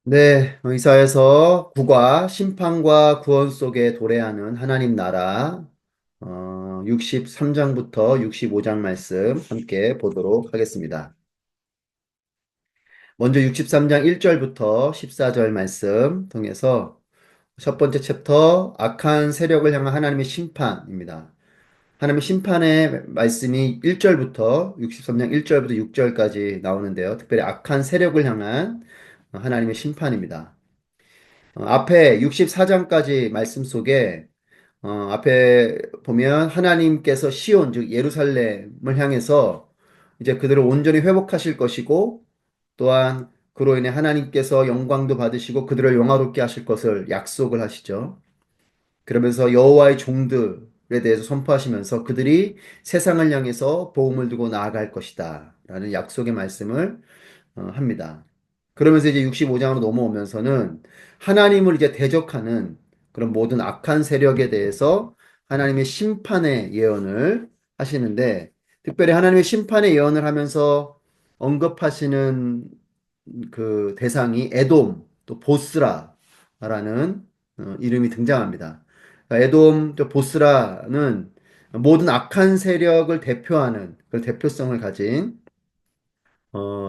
네, 의사에서 국와 심판과 구원 속에 도래하는 하나님 나라 63장부터 65장 말씀 함께 보도록 하겠습니다. 먼저 63장 1절부터 14절 말씀 통해서 첫 번째 챕터 악한 세력을 향한 하나님의 심판입니다. 하나님의 심판의 말씀이 1절부터 63장 1절부터 6절까지 나오는데요. 특별히 악한 세력을 향한 하나님의 심판입니다. 앞에 64장까지 말씀 속에 앞에 보면 하나님께서 시온 즉 예루살렘을 향해서 이제 그들을 온전히 회복하실 것이고 또한 그로 인해 하나님께서 영광도 받으시고 그들을 영화롭게 하실 것을 약속을 하시죠. 그러면서 여호와의 종들에 대해서 선포하시면서 그들이 세상을 향해서 복음을 두고 나아갈 것이다 라는 약속의 말씀을 합니다. 그러면서 이제 65장으로 넘어오면서는 하나님을 이제 대적하는 그런 모든 악한 세력에 대해서 하나님의 심판의 예언을 하시는데, 특별히 하나님의 심판의 예언을 하면서 언급하시는 그 대상이 에돔 또 보스라라는 이름이 등장합니다. 그러니까 에돔 또 보스라는 모든 악한 세력을 대표하는 그 대표성을 가진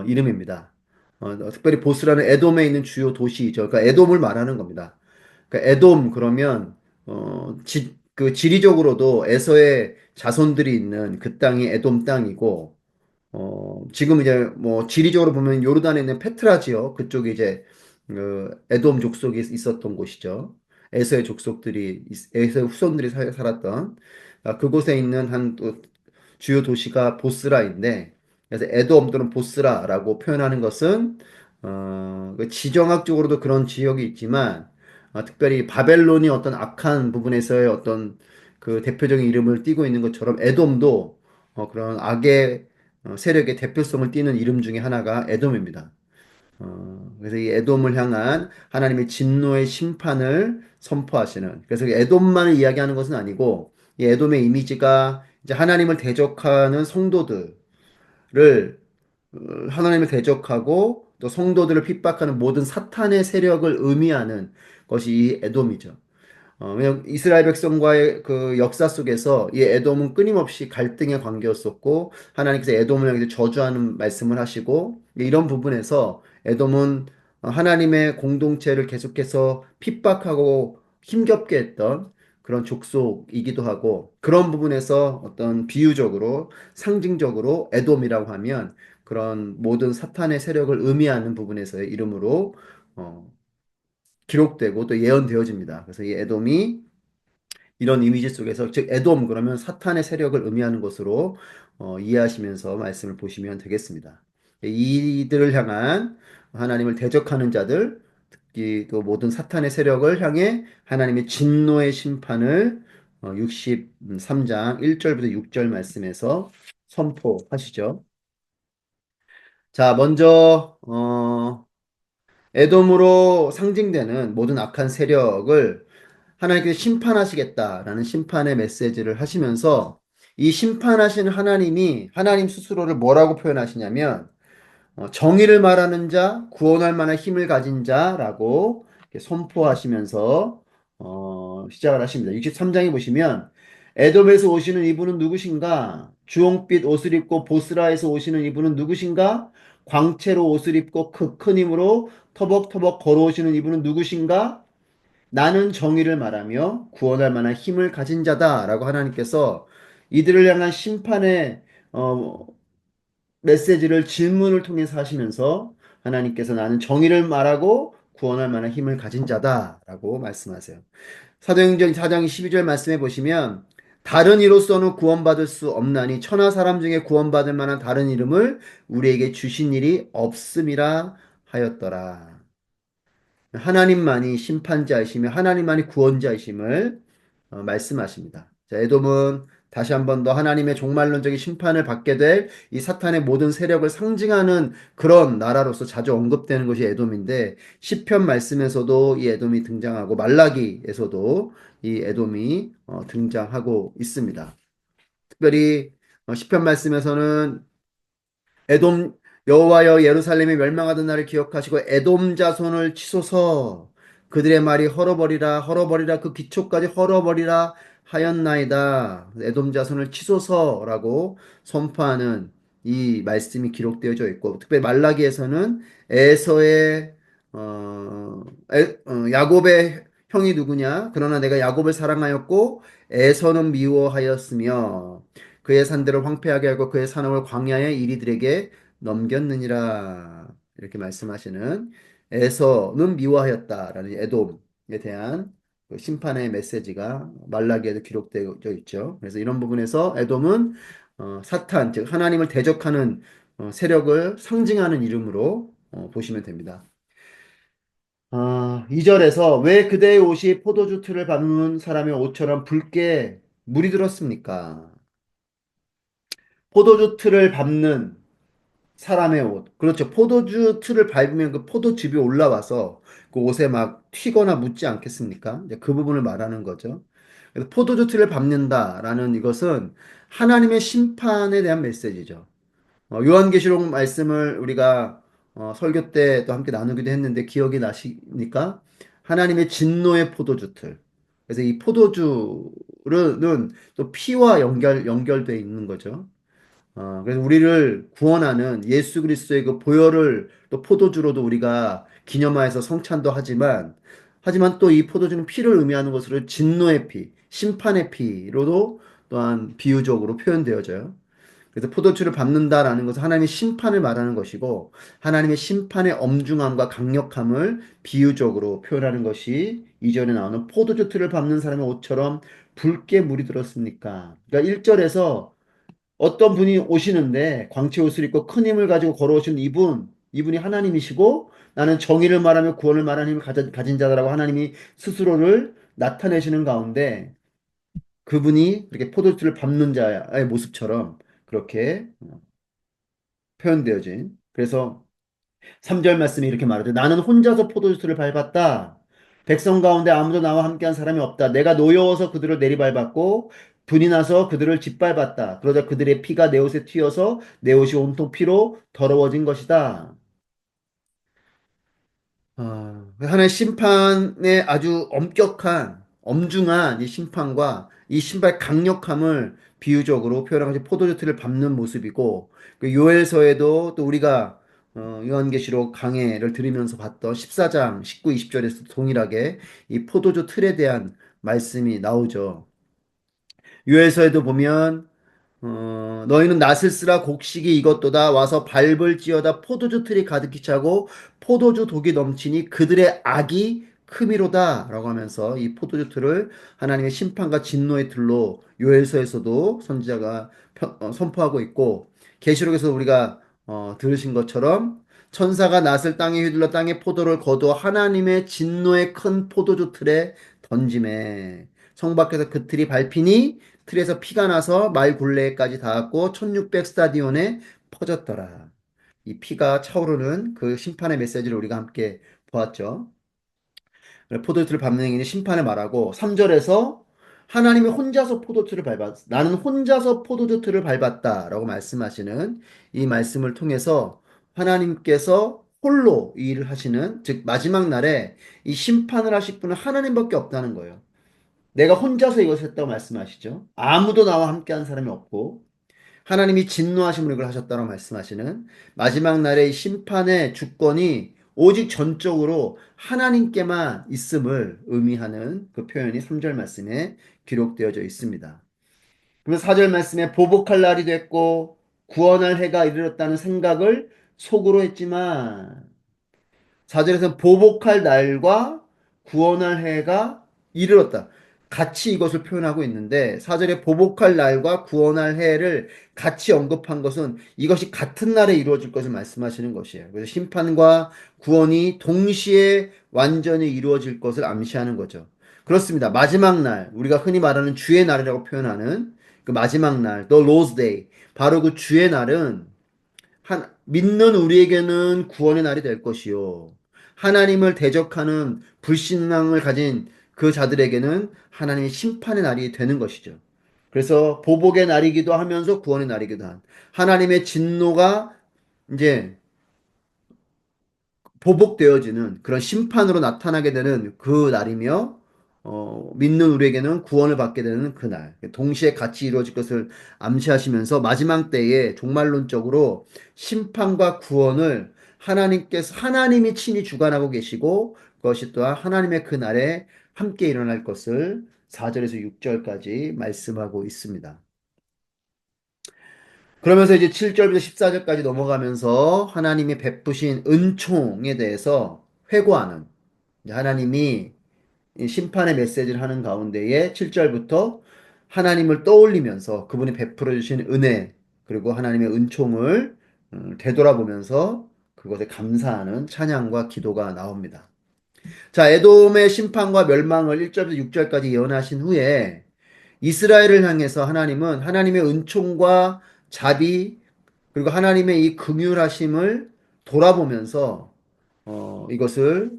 이름입니다. 특별히 보스라는 에돔에 있는 주요 도시이죠. 그러니까 에돔을 말하는 겁니다. 그러니까 에돔 그러면 그 지리적으로도 에서의 자손들이 있는 그 땅이 에돔 땅이고 지금 이제 뭐 지리적으로 보면 요르단에 있는 페트라 지역 그쪽이 이제 그 에돔 족속이 있었던 곳이죠. 에서의 족속들이 에서의 후손들이 살았던 그곳에 있는 한 또 주요 도시가 보스라인데 그래서 에돔 또는 보스라라고 표현하는 것은 그 지정학적으로도 그런 지역이 있지만 특별히 바벨론이 어떤 악한 부분에서의 어떤 그 대표적인 이름을 띠고 있는 것처럼 에돔도 그런 악의 세력의 대표성을 띠는 이름 중에 하나가 에돔입니다. 그래서 이 에돔을 향한 하나님의 진노의 심판을 선포하시는, 그래서 에돔만을 이야기하는 것은 아니고 이 에돔의 이미지가 이제 하나님을 대적하는 성도들을 하나님을 대적하고 또 성도들을 핍박하는 모든 사탄의 세력을 의미하는 것이 이 에돔이죠. 왜냐면 이스라엘 백성과의 그 역사 속에서 이 에돔은 끊임없이 갈등의 관계였었고 하나님께서 에돔을 향해서 저주하는 말씀을 하시고 이런 부분에서 에돔은 하나님의 공동체를 계속해서 핍박하고 힘겹게 했던 그런 족속이기도 하고 그런 부분에서 어떤 비유적으로 상징적으로 에돔이라고 하면 그런 모든 사탄의 세력을 의미하는 부분에서의 이름으로 어, 기록되고 또 예언되어집니다. 그래서 이 에돔이 이런 이미지 속에서 즉 에돔 그러면 사탄의 세력을 의미하는 것으로 이해하시면서 말씀을 보시면 되겠습니다. 이들을 향한 하나님을 대적하는 자들 특히 또 모든 사탄의 세력을 향해 하나님의 진노의 심판을 63장 1절부터 6절 말씀에서 선포하시죠. 자, 먼저 에돔으로 상징되는 모든 악한 세력을 하나님께서 심판하시겠다라는 심판의 메시지를 하시면서 이 심판하시는 하나님이 하나님 스스로를 뭐라고 표현하시냐면 정의를 말하는 자, 구원할 만한 힘을 가진 자라고 이렇게 선포하시면서 시작을 하십니다. 63장에 보시면 에돔에서 오시는 이분은 누구신가? 주홍빛 옷을 입고 보스라에서 오시는 이분은 누구신가? 광채로 옷을 입고 그 큰 힘으로 터벅터벅 걸어오시는 이분은 누구신가? 나는 정의를 말하며 구원할 만한 힘을 가진 자다라고 하나님께서 이들을 향한 심판의 어, 메시지를 질문을 통해서 하시면서 하나님께서 나는 정의를 말하고 구원할 만한 힘을 가진 자다라고 말씀하세요. 사도행전 4장 12절 말씀해 보시면 다른 이로서는 구원받을 수 없나니 천하 사람 중에 구원받을 만한 다른 이름을 우리에게 주신 일이 없음이라 하였더라. 하나님만이 심판자이시며 하나님만이 구원자이심을 말씀하십니다. 자, 에돔은 다시 한번 더 하나님의 종말론적인 심판을 받게 될 이 사탄의 모든 세력을 상징하는 그런 나라로서 자주 언급되는 것이 에돔인데 시편 말씀에서도 이 에돔이 등장하고 말라기에서도 이 에돔이 등장하고 있습니다. 특별히 시편 말씀에서는 에돔 여호와여 예루살렘이 멸망하던 날을 기억하시고 에돔 자손을 치소서. 그들의 말이 헐어버리라 헐어버리라 그 기초까지 헐어버리라 하였나이다. 에돔 자손을 치소서라고 선포하는 이 말씀이 기록되어져 있고, 특별히 말라기에서는 에서의 야곱의 형이 누구냐? 그러나 내가 야곱을 사랑하였고 에서는 미워하였으며 그의 산들을 황폐하게 하고 그의 산업을 광야의 이리들에게 넘겼느니라. 이렇게 말씀하시는, 에서는 미워하였다라는 에돔에 대한 그 심판의 메시지가 말라기에도 기록되어 있죠. 그래서 이런 부분에서 에돔은 사탄, 즉 하나님을 대적하는 세력을 상징하는 이름으로 보시면 됩니다. 2절에서 왜 그대의 옷이 포도주 틀을 밟는 사람의 옷처럼 붉게 물이 들었습니까? 포도주 틀을 밟는 사람의 옷. 그렇죠. 포도주 틀을 밟으면 그 포도즙이 올라와서 그 옷에 막 튀거나 묻지 않겠습니까? 이제 그 부분을 말하는 거죠. 그래서 포도주 틀을 밟는다라는 이것은 하나님의 심판에 대한 메시지죠. 요한계시록 말씀을 우리가 설교 때 또 함께 나누기도 했는데 기억이 나십니까? 하나님의 진노의 포도주 틀. 그래서 이 포도주는 또 피와 연결돼 있는 거죠. 그래서 우리를 구원하는 예수 그리스도의 그 보혈을 또 포도주로도 우리가 기념하여서 성찬도 하지만 또 이 포도주는 피를 의미하는 것으로 진노의 피, 심판의 피로도 또한 비유적으로 표현되어져요. 그래서 포도주를 밟는다라는 것은 하나님의 심판을 말하는 것이고, 하나님의 심판의 엄중함과 강력함을 비유적으로 표현하는 것이 이전에 나오는 포도주 틀을 밟는 사람의 옷처럼 붉게 물이 들었습니까? 그러니까 1절에서 어떤 분이 오시는데 광채 옷을 입고 큰 힘을 가지고 걸어오신 이분이 하나님이시고, 나는 정의를 말하며 구원을 말하는 힘을 가진 자다라고 하나님이 스스로를 나타내시는 가운데, 그분이 그렇게 포도주를 밟는 자의 모습처럼 그렇게 표현되어진. 그래서 3절 말씀이 이렇게 말하죠. 나는 혼자서 포도주를 밟았다. 백성 가운데 아무도 나와 함께한 사람이 없다. 내가 노여워서 그들을 내리밟았고 분이 나서 그들을 짓밟았다. 그러자 그들의 피가 내 옷에 튀어서 내 옷이 온통 피로 더러워진 것이다. 하나의 심판의 아주 엄격한, 엄중한 이 심판과 이 신발 강력함을 비유적으로 표현한 것이 포도주 틀을 밟는 모습이고, 그 요엘서에도 또 우리가 요한계시록 강해를 들으면서 봤던 14장 19, 20절에서 동일하게 이 포도주 틀에 대한 말씀이 나오죠. 요엘서에도 보면 너희는 낫을 쓰라 곡식이 이것도다 와서 밟을지어다 포도주 틀이 가득히 차고 포도주 독이 넘치니 그들의 악이 크미로다 라고 하면서 이 포도주 틀을 하나님의 심판과 진노의 틀로 요엘서에서도 선지자가 선포하고 있고, 계시록에서 우리가 들으신 것처럼 천사가 낫을 땅에 휘둘러 땅에 포도를 거두어 하나님의 진노의 큰 포도주 틀에 던짐에 성 밖에서 그 틀이 밟히니 틀에서 피가 나서 말 굴레까지 닿았고 1600 스타디온에 퍼졌더라. 이 피가 차오르는 그 심판의 메시지를 우리가 함께 보았죠. 포도주를 밟는 행위는 심판을 말하고, 3절에서 하나님이 혼자서 포도주를 밟았다. 나는 혼자서 포도주를 밟았다라고 말씀하시는 이 말씀을 통해서 하나님께서 홀로 이 일을 하시는, 즉 마지막 날에 이 심판을 하실 분은 하나님밖에 없다는 거예요. 내가 혼자서 이것을 했다고 말씀하시죠. 아무도 나와 함께한 사람이 없고 하나님이 진노하심으로 이걸 하셨다고 말씀하시는 마지막 날의 심판의 주권이 오직 전적으로 하나님께만 있음을 의미하는 그 표현이 3절 말씀에 기록되어져 있습니다. 그러면 4절 말씀에 보복할 날이 됐고 구원할 해가 이르렀다는 생각을 속으로 했지만, 4절에서는 보복할 날과 구원할 해가 이르렀다. 같이 이것을 표현하고 있는데 4절에 보복할 날과 구원할 해를 같이 언급한 것은 이것이 같은 날에 이루어질 것을 말씀하시는 것이에요. 그래서 심판과 구원이 동시에 완전히 이루어질 것을 암시하는 거죠. 그렇습니다. 마지막 날, 우리가 흔히 말하는 주의 날이라고 표현하는 그 마지막 날, The Lord's Day, 바로 그 주의 날은 믿는 우리에게는 구원의 날이 될 것이요, 하나님을 대적하는 불신앙을 가진 그 자들에게는 하나님의 심판의 날이 되는 것이죠. 그래서 보복의 날이기도 하면서 구원의 날이기도 한, 하나님의 진노가 이제 보복되어지는 그런 심판으로 나타나게 되는 그 날이며, 믿는 우리에게는 구원을 받게 되는 그날. 동시에 같이 이루어질 것을 암시하시면서 마지막 때에 종말론적으로 심판과 구원을 하나님이 친히 주관하고 계시고, 그것이 또한 하나님의 그날에 함께 일어날 것을 4절에서 6절까지 말씀하고 있습니다. 그러면서 이제 7절부터 14절까지 넘어가면서 하나님이 베푸신 은총에 대해서 회고하는, 이제 하나님이 이 심판의 메시지를 하는 가운데에 7절부터 하나님을 떠올리면서 그분이 베풀어 주신 은혜, 그리고 하나님의 은총을 되돌아보면서 그것에 감사하는 찬양과 기도가 나옵니다. 자, 에돔의 심판과 멸망을 1절부터 6절까지 예언하신 후에 이스라엘을 향해서 하나님은 하나님의 은총과 자비, 그리고 하나님의 이 긍휼하심을 돌아보면서 이것을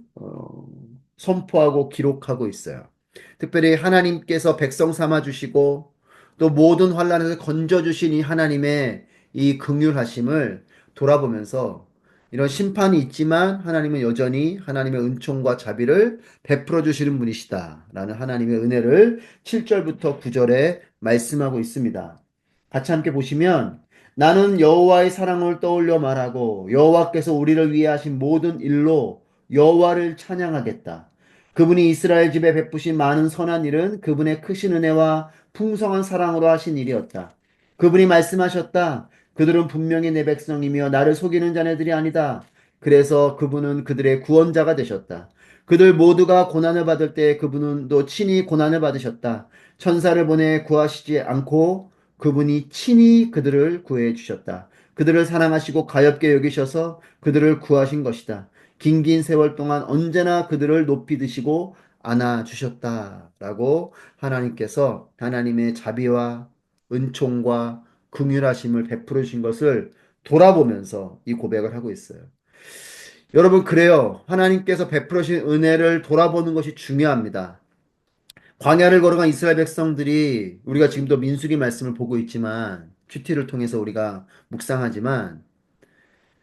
선포하고 기록하고 있어요. 특별히 하나님께서 백성 삼아 주시고 또 모든 환난에서 건져 주신 이 하나님의 이 긍휼하심을 돌아보면서 이런 심판이 있지만 하나님은 여전히 하나님의 은총과 자비를 베풀어 주시는 분이시다라는 하나님의 은혜를 7절부터 9절에 말씀하고 있습니다. 같이 함께 보시면 나는 여호와의 사랑을 떠올려 말하고 여호와께서 우리를 위해 하신 모든 일로 여호와를 찬양하겠다. 그분이 이스라엘 집에 베푸신 많은 선한 일은 그분의 크신 은혜와 풍성한 사랑으로 하신 일이었다. 그분이 말씀하셨다. 그들은 분명히 내 백성이며 나를 속이는 자네들이 아니다. 그래서 그분은 그들의 구원자가 되셨다. 그들 모두가 고난을 받을 때 그분은 또 친히 고난을 받으셨다. 천사를 보내 구하시지 않고 그분이 친히 그들을 구해 주셨다. 그들을 사랑하시고 가엾게 여기셔서 그들을 구하신 것이다. 긴긴 세월 동안 언제나 그들을 높이 드시고 안아주셨다라고 하나님께서 하나님의 자비와 은총과 긍휼하심을 베풀어 주신 것을 돌아보면서 이 고백을 하고 있어요. 여러분, 그래요. 하나님께서 베풀어 주신 은혜를 돌아보는 것이 중요합니다. 광야를 걸어간 이스라엘 백성들이 우리가 지금도 민수기 말씀을 보고 있지만 큐티를 통해서 우리가 묵상하지만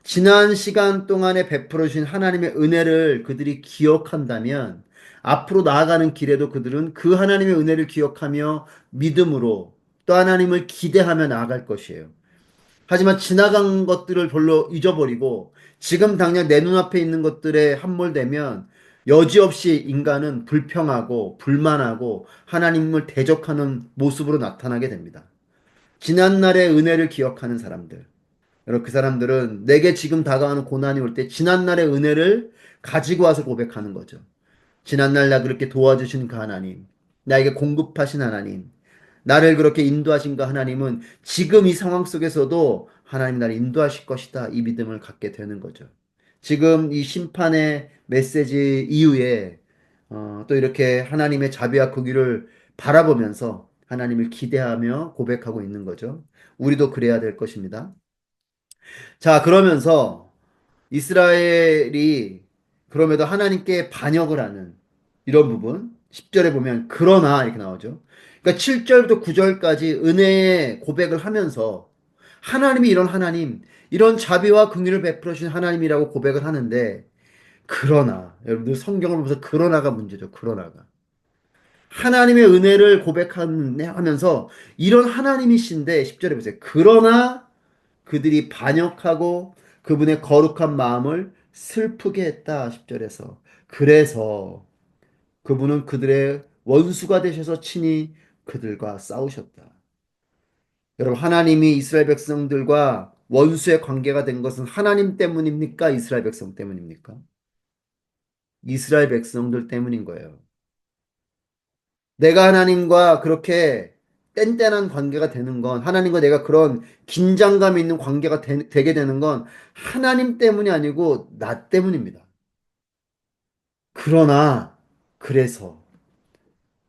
지난 시간 동안에 베풀어 주신 하나님의 은혜를 그들이 기억한다면 앞으로 나아가는 길에도 그들은 그 하나님의 은혜를 기억하며 믿음으로 또 하나님을 기대하며 나아갈 것이에요. 하지만 지나간 것들을 별로 잊어버리고 지금 당장 내 눈앞에 있는 것들에 함몰되면 여지없이 인간은 불평하고 불만하고 하나님을 대적하는 모습으로 나타나게 됩니다. 지난날의 은혜를 기억하는 사람들. 여러분, 그 사람들은 내게 지금 다가오는 고난이 올 때 지난날의 은혜를 가지고 와서 고백하는 거죠. 지난날 나 그렇게 도와주신 그 하나님, 나에게 공급하신 하나님, 나를 그렇게 인도하신 그 하나님은 지금 이 상황 속에서도 하나님 나를 인도하실 것이다. 이 믿음을 갖게 되는 거죠. 지금 이 심판의 메시지 이후에 또 이렇게 하나님의 자비와 긍휼을 바라보면서 하나님을 기대하며 고백하고 있는 거죠. 우리도 그래야 될 것입니다. 자, 그러면서 이스라엘이 그럼에도 하나님께 반역을 하는 이런 부분 10절에 보면 그러나 이렇게 나오죠. 그러니까 7절부터 9절까지 은혜의 고백을 하면서 하나님이 이런 하나님, 이런 자비와 긍휼을 베풀어 주신 하나님이라고 고백을 하는데 그러나 여러분들 성경을 보면서 그러나가 문제죠. 그러나가 하나님의 은혜를 고백하면서 이런 하나님이신데 10절에 보세요. 그러나 그들이 반역하고 그분의 거룩한 마음을 슬프게 했다. 10절에서. 그래서 그분은 그들의 원수가 되셔서 친히 그들과 싸우셨다. 여러분, 하나님이 이스라엘 백성들과 원수의 관계가 된 것은 하나님 때문입니까? 이스라엘 백성 때문입니까? 이스라엘 백성들 때문인 거예요. 내가 하나님과 그렇게 뗀뗀한 관계가 되는 건, 하나님과 내가 그런 긴장감 있는 관계가 되게 되는 건 하나님 때문이 아니고 나 때문입니다. 그러나, 그래서,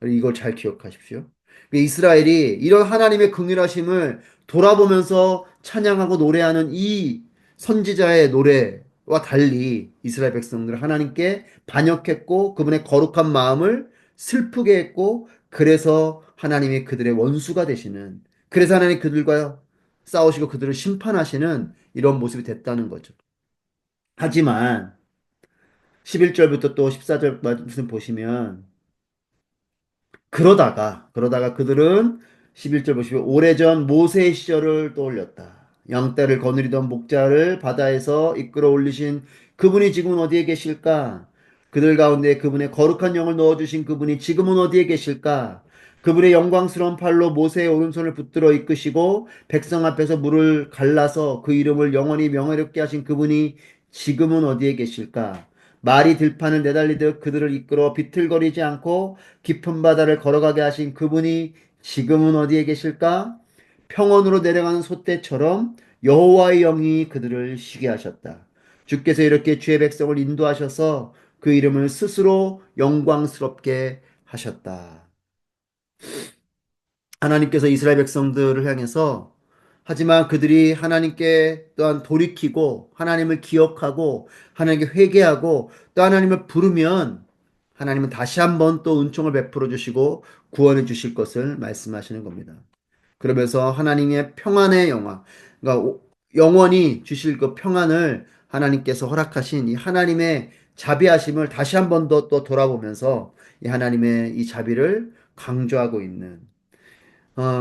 이걸 잘 기억하십시오. 이스라엘이 이런 하나님의 긍휼하심을 돌아보면서 찬양하고 노래하는 이 선지자의 노래와 달리 이스라엘 백성들은 하나님께 반역했고 그분의 거룩한 마음을 슬프게 했고 그래서 하나님이 그들의 원수가 되시는, 그래서 하나님 그들과 싸우시고 그들을 심판하시는 이런 모습이 됐다는 거죠. 하지만 11절부터 또 14절 말씀 보시면 그러다가 그들은 11절 보시면 오래전 모세의 시절을 떠올렸다. 양떼를 거느리던 목자를 바다에서 이끌어 올리신 그분이 지금은 어디에 계실까? 그들 가운데 그분의 거룩한 영을 넣어주신 그분이 지금은 어디에 계실까? 그분의 영광스러운 팔로 모세의 오른손을 붙들어 이끄시고 백성 앞에서 물을 갈라서 그 이름을 영원히 명예롭게 하신 그분이 지금은 어디에 계실까? 말이 들판을 내달리듯 그들을 이끌어 비틀거리지 않고 깊은 바다를 걸어가게 하신 그분이 지금은 어디에 계실까? 평원으로 내려가는 솥대처럼 여호와의 영이 그들을 쉬게 하셨다. 주께서 이렇게 주의 백성을 인도하셔서 그 이름을 스스로 영광스럽게 하셨다. 하나님께서 이스라엘 백성들을 향해서 하지만 그들이 하나님께 또한 돌이키고 하나님을 기억하고 하나님께 회개하고 또 하나님을 부르면 하나님은 다시 한번 또 은총을 베풀어 주시고 구원해 주실 것을 말씀하시는 겁니다. 그러면서 하나님의 평안의 영화, 그러니까 영원히 주실 그 평안을 하나님께서 허락하신 이 하나님의 자비하심을 다시 한번 더 또 돌아보면서 이 하나님의 이 자비를 강조하고 있는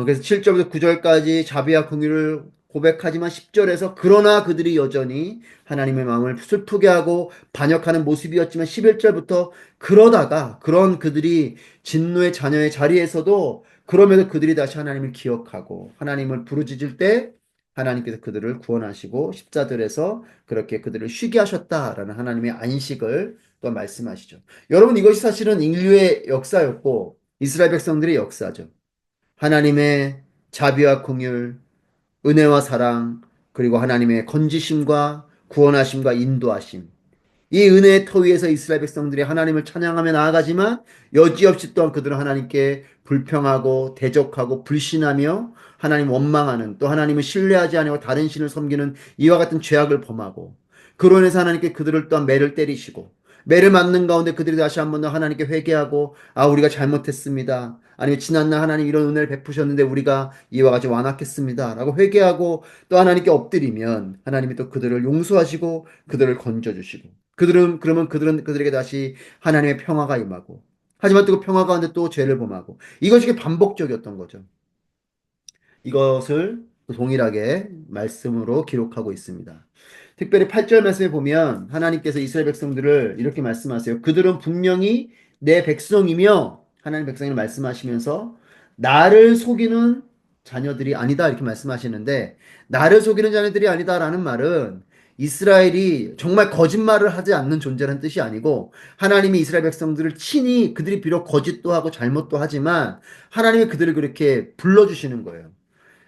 그래서 7절부터 9절까지 자비와 긍휼을 고백하지만 10절에서 그러나 그들이 여전히 하나님의 마음을 슬프게 하고 반역하는 모습이었지만 11절부터 그러다가 그런 그들이 진노의 자녀의 자리에서도 그럼에도 그들이 다시 하나님을 기억하고 하나님을 부르짖을 때 하나님께서 그들을 구원하시고 14절에서 그렇게 그들을 쉬게 하셨다라는 하나님의 안식을 또 말씀하시죠. 여러분 이것이 사실은 인류의 역사였고 이스라엘 백성들의 역사죠. 하나님의 자비와 긍휼, 은혜와 사랑, 그리고 하나님의 건지심과 구원하심과 인도하심. 이 은혜의 터 위에서 이스라엘 백성들이 하나님을 찬양하며 나아가지만 여지없이 또한 그들은 하나님께 불평하고 대적하고 불신하며 하나님 원망하는 또 하나님을 신뢰하지 아니하고 다른 신을 섬기는 이와 같은 죄악을 범하고 그로 인해서 하나님께 그들을 또한 매를 때리시고 매를 맞는 가운데 그들이 다시 한번 더 하나님께 회개하고 우리가 잘못했습니다. 아니면 지난날 하나님 이런 은혜를 베푸셨는데 우리가 이와 같이 완악했습니다. 라고 회개하고 또 하나님께 엎드리면 하나님이 또 그들을 용서하시고 그들을 건져주시고 그러면 그들은 그들에게 다시 하나님의 평화가 임하고 하지만 또 그 평화 가운데 또 죄를 범하고 이것이 반복적이었던 거죠. 이것을 동일하게 말씀으로 기록하고 있습니다. 특별히 8절 말씀에 보면 하나님께서 이스라엘 백성들을 이렇게 말씀하세요. 그들은 분명히 내 백성이며 하나님 백성을 말씀하시면서 나를 속이는 자녀들이 아니다 이렇게 말씀하시는데 나를 속이는 자녀들이 아니다라는 말은 이스라엘이 정말 거짓말을 하지 않는 존재라는 뜻이 아니고 하나님이 이스라엘 백성들을 친히 그들이 비록 거짓도 하고 잘못도 하지만 하나님이 그들을 그렇게 불러주시는 거예요.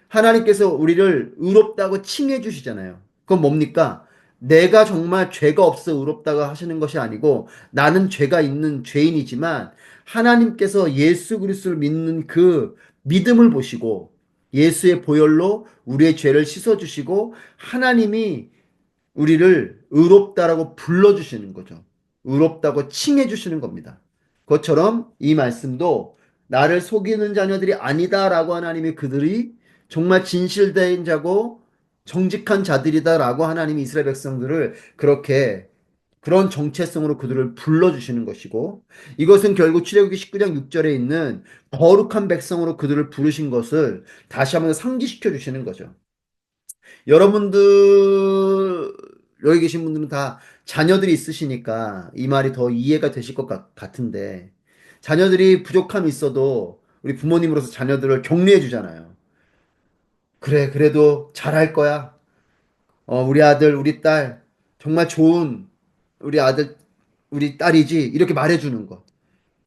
하나님께서 우리를 의롭다고 칭해 주시잖아요. 그건 뭡니까? 내가 정말 죄가 없어 의롭다고 하시는 것이 아니고 나는 죄가 있는 죄인이지만 하나님께서 예수 그리스도를 믿는 그 믿음을 보시고 예수의 보혈로 우리의 죄를 씻어 주시고 하나님이 우리를 의롭다라고 불러주시는 거죠. 의롭다고 칭해 주시는 겁니다. 그것처럼 이 말씀도 나를 속이는 자녀들이 아니다라고 하나님이 그들이 정말 진실된 자고 정직한 자들이다라고 하나님이 이스라엘 백성들을 그렇게 그런 정체성으로 그들을 불러주시는 것이고 이것은 결국 출애굽기 19장 6절에 있는 거룩한 백성으로 그들을 부르신 것을 다시 한번 상기시켜 주시는 거죠. 여러분들 여기 계신 분들은 다 자녀들이 있으시니까 이 말이 더 이해가 되실 것 같은데 자녀들이 부족함이 있어도 우리 부모님으로서 자녀들을 격려해 주잖아요. 그래, 그래도 잘할 거야. 우리 아들, 우리 딸 정말 좋은 우리 아들, 우리 딸이지 이렇게 말해 주는 거.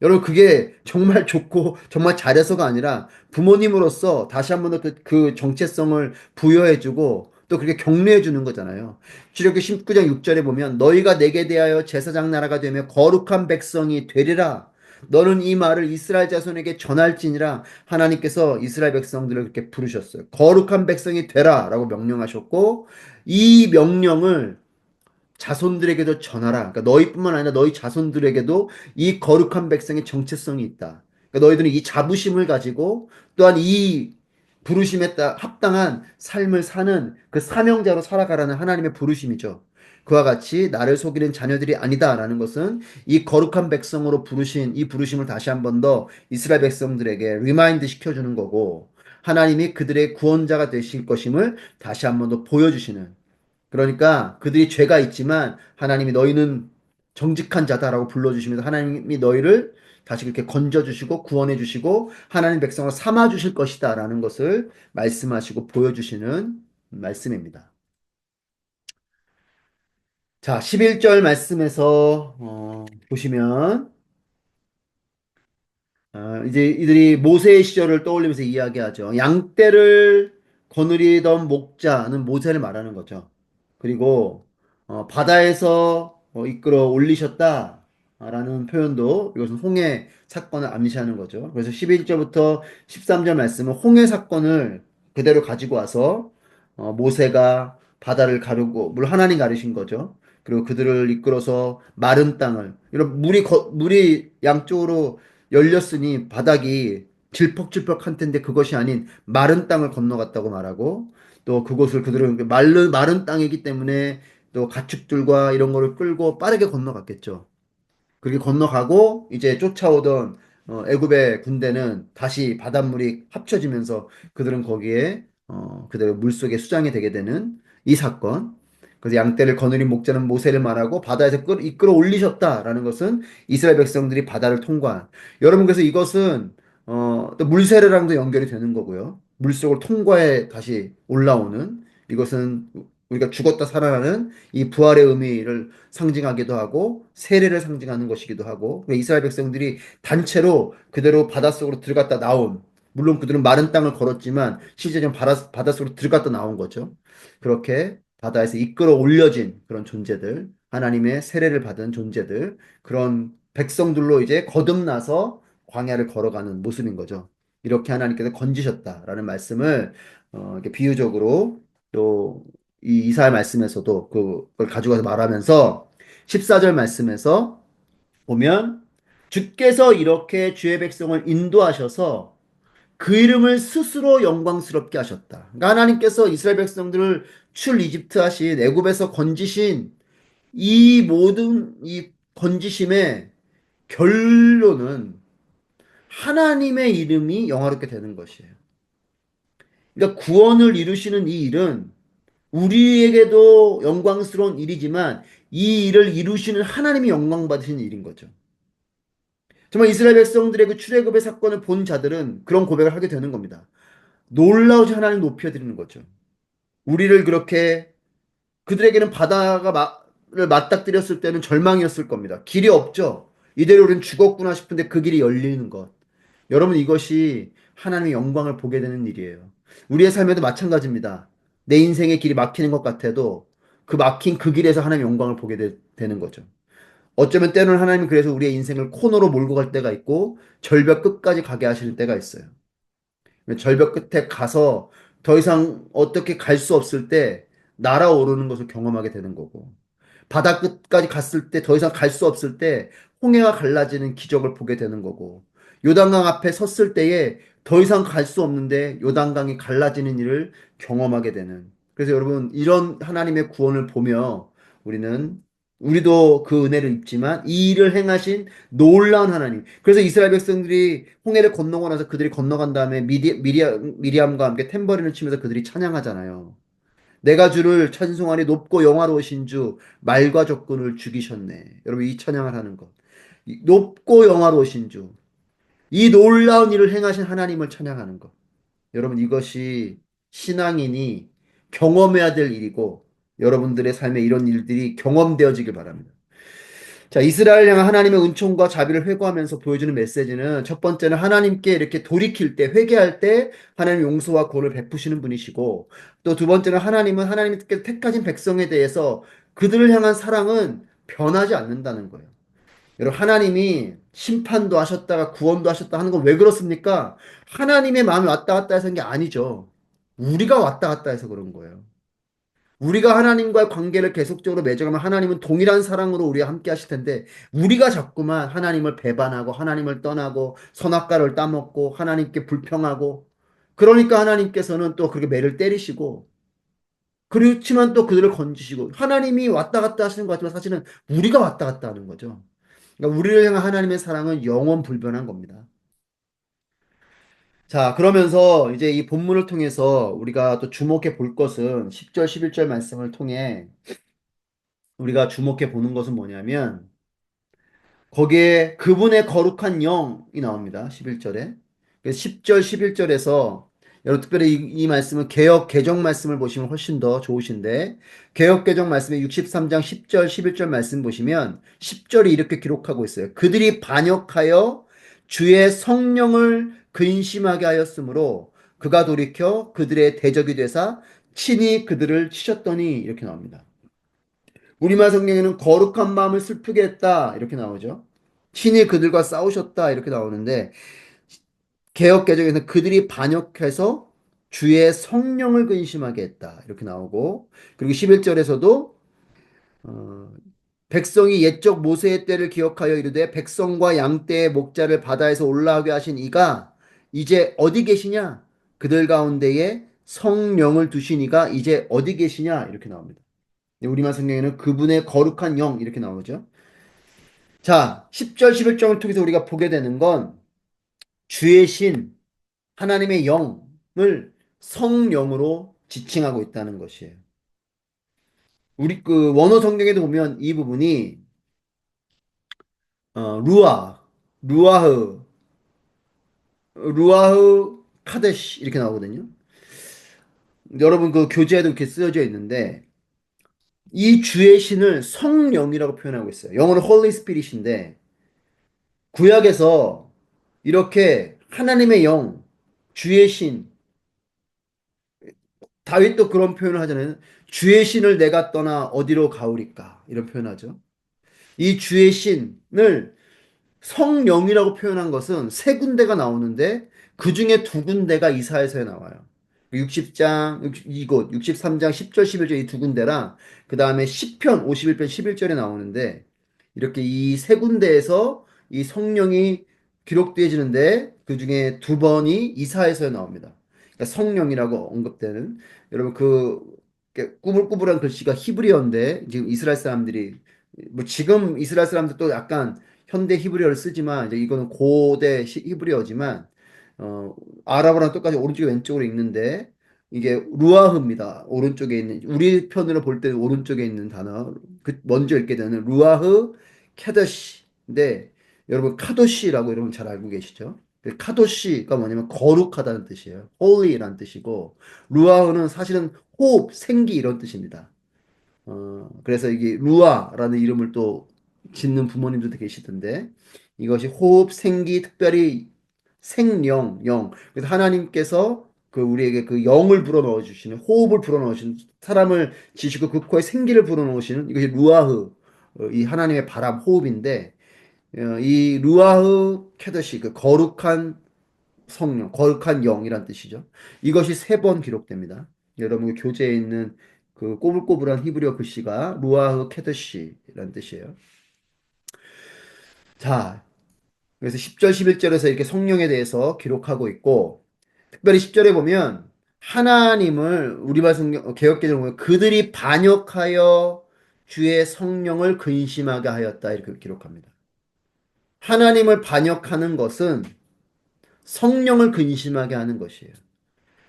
여러분, 그게 정말 좋고, 정말 잘해서가 아니라 부모님으로서 다시 한 번 더 그 정체성을 부여해주고, 또 그렇게 격려해주는 거잖아요. 출애굽기 19장 6절에 보면, 너희가 내게 대하여 제사장 나라가 되며 거룩한 백성이 되리라. 너는 이 말을 이스라엘 자손에게 전할지니라. 하나님께서 이스라엘 백성들을 그렇게 부르셨어요. 거룩한 백성이 되라. 라고 명령하셨고, 이 명령을 자손들에게도 전하라. 그러니까 너희뿐만 아니라 너희 자손들에게도 이 거룩한 백성의 정체성이 있다. 그러니까 너희들은 이 자부심을 가지고 또한 이 부르심에 합당한 삶을 사는 그 사명자로 살아가라는 하나님의 부르심이죠. 그와 같이 나를 속이는 자녀들이 아니다라는 것은 이 거룩한 백성으로 부르신 이 부르심을 다시 한 번 더 이스라엘 백성들에게 리마인드 시켜주는 거고 하나님이 그들의 구원자가 되실 것임을 다시 한 번 더 보여주시는 그러니까 그들이 죄가 있지만 하나님이 너희는 정직한 자다라고 불러주시면서 하나님이 너희를 다시 그렇게 건져주시고 구원해주시고 하나님 백성을 삼아주실 것이다라는 것을 말씀하시고 보여주시는 말씀입니다. 자, 11절 말씀에서 보시면 이제 이들이 모세의 시절을 떠올리면서 이야기하죠. 양떼를 거느리던 목자는 모세를 말하는 거죠. 그리고 바다에서 이끌어 올리셨다라는 표현도 이것은 홍해 사건을 암시하는 거죠. 그래서 11절부터 13절 말씀은 홍해 사건을 그대로 가지고 와서 모세가 바다를 가르고 물 하나님 가르신 거죠. 그리고 그들을 이끌어서 마른 땅을 이런 물이 양쪽으로 열렸으니 바닥이 질퍽질퍽한 텐데 그것이 아닌 마른 땅을 건너갔다고 말하고 또 그곳을 그들은 마른 땅이기 때문에 또 가축들과 이런 거를 끌고 빠르게 건너갔겠죠. 그렇게 건너가고 이제 쫓아오던 애굽의 군대는 다시 바닷물이 합쳐지면서 그들은 거기에 그대로 물속에 수장이 되게 되는 이 사건. 그래서 양떼를 거느린 목자는 모세를 말하고 바다에서 이끌어 올리셨다라는 것은 이스라엘 백성들이 바다를 통과한. 여러분 그래서 이것은 또 물세례랑도 연결이 되는 거고요. 물속을 통과해 다시 올라오는 이것은 우리가 죽었다 살아나는 이 부활의 의미를 상징하기도 하고 세례를 상징하는 것이기도 하고 그러니까 이스라엘 백성들이 단체로 그대로 바닷속으로 들어갔다 나온 물론 그들은 마른 땅을 걸었지만 실제적으로 바닷속으로 들어갔다 나온 거죠. 그렇게 바다에서 이끌어 올려진 그런 존재들 하나님의 세례를 받은 존재들 그런 백성들로 이제 거듭나서 광야를 걸어가는 모습인 거죠. 이렇게 하나님께서 건지셨다라는 말씀을 이렇게 비유적으로 또 이 이사야 말씀에서도 그걸 가져가서 말하면서 14절 말씀에서 보면 주께서 이렇게 주의 백성을 인도하셔서 그 이름을 스스로 영광스럽게 하셨다. 그러니까 하나님께서 이스라엘 백성들을 출 이집트 하신 애굽에서 건지신 이 모든 이 건지심의 결론은 하나님의 이름이 영화롭게 되는 것이에요. 그러니까 구원을 이루시는 이 일은 우리에게도 영광스러운 일이지만 이 일을 이루시는 하나님이 영광 받으시는 일인 거죠. 정말 이스라엘 백성들의 그 출애굽의 사건을 본 자들은 그런 고백을 하게 되는 겁니다. 놀라우지 하나님 높여드리는 거죠. 우리를 그렇게 그들에게는 바다를 맞닥뜨렸을 때는 절망이었을 겁니다. 길이 없죠. 이대로 우리는 죽었구나 싶은데 그 길이 열리는 것. 여러분 이것이 하나님의 영광을 보게 되는 일이에요. 우리의 삶에도 마찬가지입니다. 내 인생의 길이 막히는 것 같아도 그 막힌 그 길에서 하나님의 영광을 보게 되는 거죠. 어쩌면 때로는 하나님이 그래서 우리의 인생을 코너로 몰고 갈 때가 있고 절벽 끝까지 가게 하실 때가 있어요. 절벽 끝에 가서 더 이상 어떻게 갈 수 없을 때 날아오르는 것을 경험하게 되는 거고 바다 끝까지 갔을 때 더 이상 갈 수 없을 때 홍해가 갈라지는 기적을 보게 되는 거고 요단강 앞에 섰을 때에 더 이상 갈 수 없는데 요단강이 갈라지는 일을 경험하게 되는 그래서 여러분 이런 하나님의 구원을 보며 우리는 우리도 그 은혜를 입지만 이 일을 행하신 놀라운 하나님. 그래서 이스라엘 백성들이 홍해를 건너고 나서 그들이 건너간 다음에 미리암과 함께 탬버린을 치면서 그들이 찬양하잖아요. 내가 주를 찬송하니 높고 영화로우신 주 말과 적군을 죽이셨네. 여러분 이 찬양을 하는 것. 높고 영화로우신 주. 이 놀라운 일을 행하신 하나님을 찬양하는 것. 여러분 이것이 신앙인이 경험해야 될 일이고 여러분들의 삶에 이런 일들이 경험되어지길 바랍니다. 자, 이스라엘 향한 하나님의 은총과 자비를 회고하면서 보여주는 메시지는 첫 번째는 하나님께 이렇게 돌이킬 때, 회개할 때 하나님 용서와 구원을 베푸시는 분이시고 또 두 번째는 하나님은 하나님께서 택하신 백성에 대해서 그들을 향한 사랑은 변하지 않는다는 거예요. 여러분, 하나님이 심판도 하셨다가 구원도 하셨다 하는 건 왜 그렇습니까? 하나님의 마음이 왔다 갔다 해서 한 게 아니죠. 우리가 왔다 갔다 해서 그런 거예요. 우리가 하나님과의 관계를 계속적으로 맺어가면 하나님은 동일한 사랑으로 우리와 함께 하실 텐데 우리가 자꾸만 하나님을 배반하고 하나님을 떠나고 선악과를 따먹고 하나님께 불평하고 그러니까 하나님께서는 또 그렇게 매를 때리시고 그렇지만 또 그들을 건지시고 하나님이 왔다 갔다 하시는 것 같지만 사실은 우리가 왔다 갔다 하는 거죠. 그러니까 우리를 향한 하나님의 사랑은 영원 불변한 겁니다. 자, 그러면서 이제 이 본문을 통해서 우리가 또 주목해 볼 것은 10절, 11절 말씀을 통해 우리가 주목해 보는 것은 뭐냐면 거기에 그분의 거룩한 영이 나옵니다. 11절에. 10절, 11절에서 여러분 특별히 이 말씀은 개역 개정 말씀을 보시면 훨씬 더 좋으신데 개역 개정 말씀의 63장 10절, 11절 말씀 보시면 10절이 이렇게 기록하고 있어요. 그들이 반역하여 주의 성령을 근심하게 하였으므로 그가 돌이켜 그들의 대적이 되사 친히 그들을 치셨더니 이렇게 나옵니다. 우리말 성경에는 거룩한 마음을 슬프게 했다 이렇게 나오죠. 친히 그들과 싸우셨다 이렇게 나오는데 개역 개정에서 그들이 반역해서 주의 성령을 근심하게 했다 이렇게 나오고 그리고 11절에서도 어, 백성이 옛적 모세의 때를 기억하여 이르되 백성과 양떼의 목자를 바다에서 올라오게 하신 이가 이제 어디 계시냐 그들 가운데에 성령을 두신 이가 이제 어디 계시냐 이렇게 나옵니다. 우리말 성경에는 그분의 거룩한 영 이렇게 나오죠. 자, 10절, 11절을 통해서 우리가 보게 되는 건 주의 신, 하나님의 영을 성령으로 지칭하고 있다는 것이에요. 우리 그 원어 성경에도 보면 이 부분이 루아, 루아흐, 루아흐 카데시 이렇게 나오거든요. 여러분 그 교재에도 이렇게 쓰여져 있는데 이 주의 신을 성령이라고 표현하고 있어요. 영어는 Holy Spirit인데 구약에서 이렇게 하나님의 영, 주의 신, 다윗도 그런 표현을 하잖아요. 주의 신을 내가 떠나 어디로 가오리까? 이런 표현하죠. 이 주의 신을 성령이라고 표현한 것은 세 군데가 나오는데 그 중에 두 군데가 이사야서에 나와요. 60장, 이곳, 63장 10절, 11절 이 두 군데랑 그 다음에 10편, 51편, 11절에 나오는데 이렇게 이 세 군데에서 이 성령이 기록되어지는데 그 중에 두 번이 이사야서에 나옵니다. 그러니까 성령이라고 언급되는 여러분 그 꾸불꾸불한 글씨가 히브리어인데 지금 이스라엘 사람들이 뭐 지금 이스라엘 사람들도 약간 현대 히브리어를 쓰지만 이제 이거는 고대 히브리어지만 아랍어랑 똑같이 오른쪽에 왼쪽으로 읽는데 이게 루아흐입니다. 오른쪽에 있는 우리 편으로 볼 때는 오른쪽에 있는 단어 그 먼저 읽게 되는 루아흐 캐더시인데 여러분 카도시라고 여러분 잘 알고 계시죠? 그 카도시가 뭐냐면 거룩하다는 뜻이에요. holy라는 뜻이고 루아흐는 사실은 호흡, 생기 이런 뜻입니다. 그래서 이게 루아라는 이름을 또 짓는 부모님들도 계시던데 이것이 호흡, 생기, 특별히 생령, 영. 그래서 하나님께서 그 우리에게 그 영을 불어넣어 주시는 호흡을 불어넣어 주시는 사람을 지시고 그 코에 생기를 불어넣으시는 이것이 루아흐 이 하나님의 바람 호흡인데 이 루아흐 캐더시 그 거룩한 성령, 거룩한 영이란 뜻이죠. 이것이 세 번 기록됩니다. 여러분 교재에 있는 그 꼬불꼬불한 히브리어 글씨가 루아흐 케드시라는 뜻이에요. 자, 그래서 10절, 11절에서 이렇게 성령에 대해서 기록하고 있고, 특별히 10절에 보면 하나님을 우리말 성경 개역개정을 보면 그들이 반역하여 주의 성령을 근심하게 하였다 이렇게 기록합니다. 하나님을 반역하는 것은 성령을 근심하게 하는 것이에요.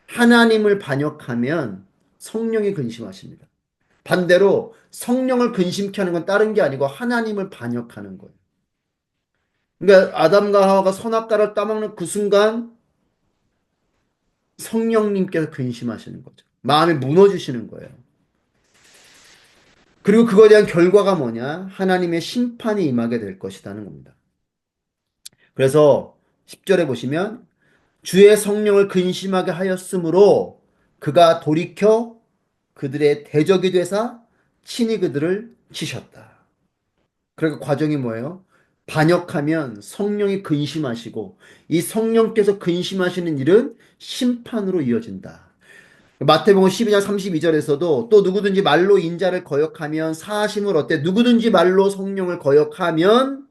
하나님을 반역하면 성령이 근심하십니다. 반대로 성령을 근심케 하는 건 다른 게 아니고 하나님을 반역하는 거예요. 그러니까 아담과 하와가 선악과를 따먹는 그 순간 성령님께서 근심하시는 거죠. 마음이 무너지시는 거예요. 그리고 그거에 대한 결과가 뭐냐? 하나님의 심판이 임하게 될 것이라는 겁니다. 그래서 10절에 보시면 주의 성령을 근심하게 하였으므로 그가 돌이켜 그들의 대적이 되사 친히 그들을 치셨다. 그러니까 과정이 뭐예요? 반역하면 성령이 근심하시고 이 성령께서 근심하시는 일은 심판으로 이어진다. 마태복음 12장 32절에서도 또 누구든지 말로 인자를 거역하면 사하심을 얻되 누구든지 말로 성령을 거역하면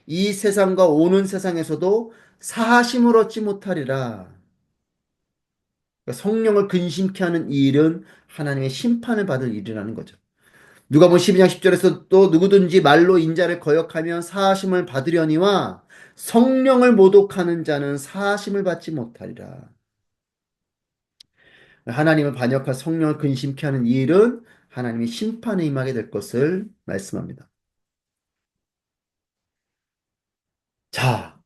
이 세상과 오는 세상에서도 사하심을 얻지 못하리라. 그러니까 성령을 근심케 하는 이 일은 하나님의 심판을 받을 일이라는 거죠. 누가복음 12장 10절에서 또 누구든지 말로 인자를 거역하면 사하심을 받으려니와 성령을 모독하는 자는 사하심을 받지 못하리라. 하나님을 반역할 성령을 근심케 하는 이 일은 하나님의 심판에 임하게 될 것을 말씀합니다. 자,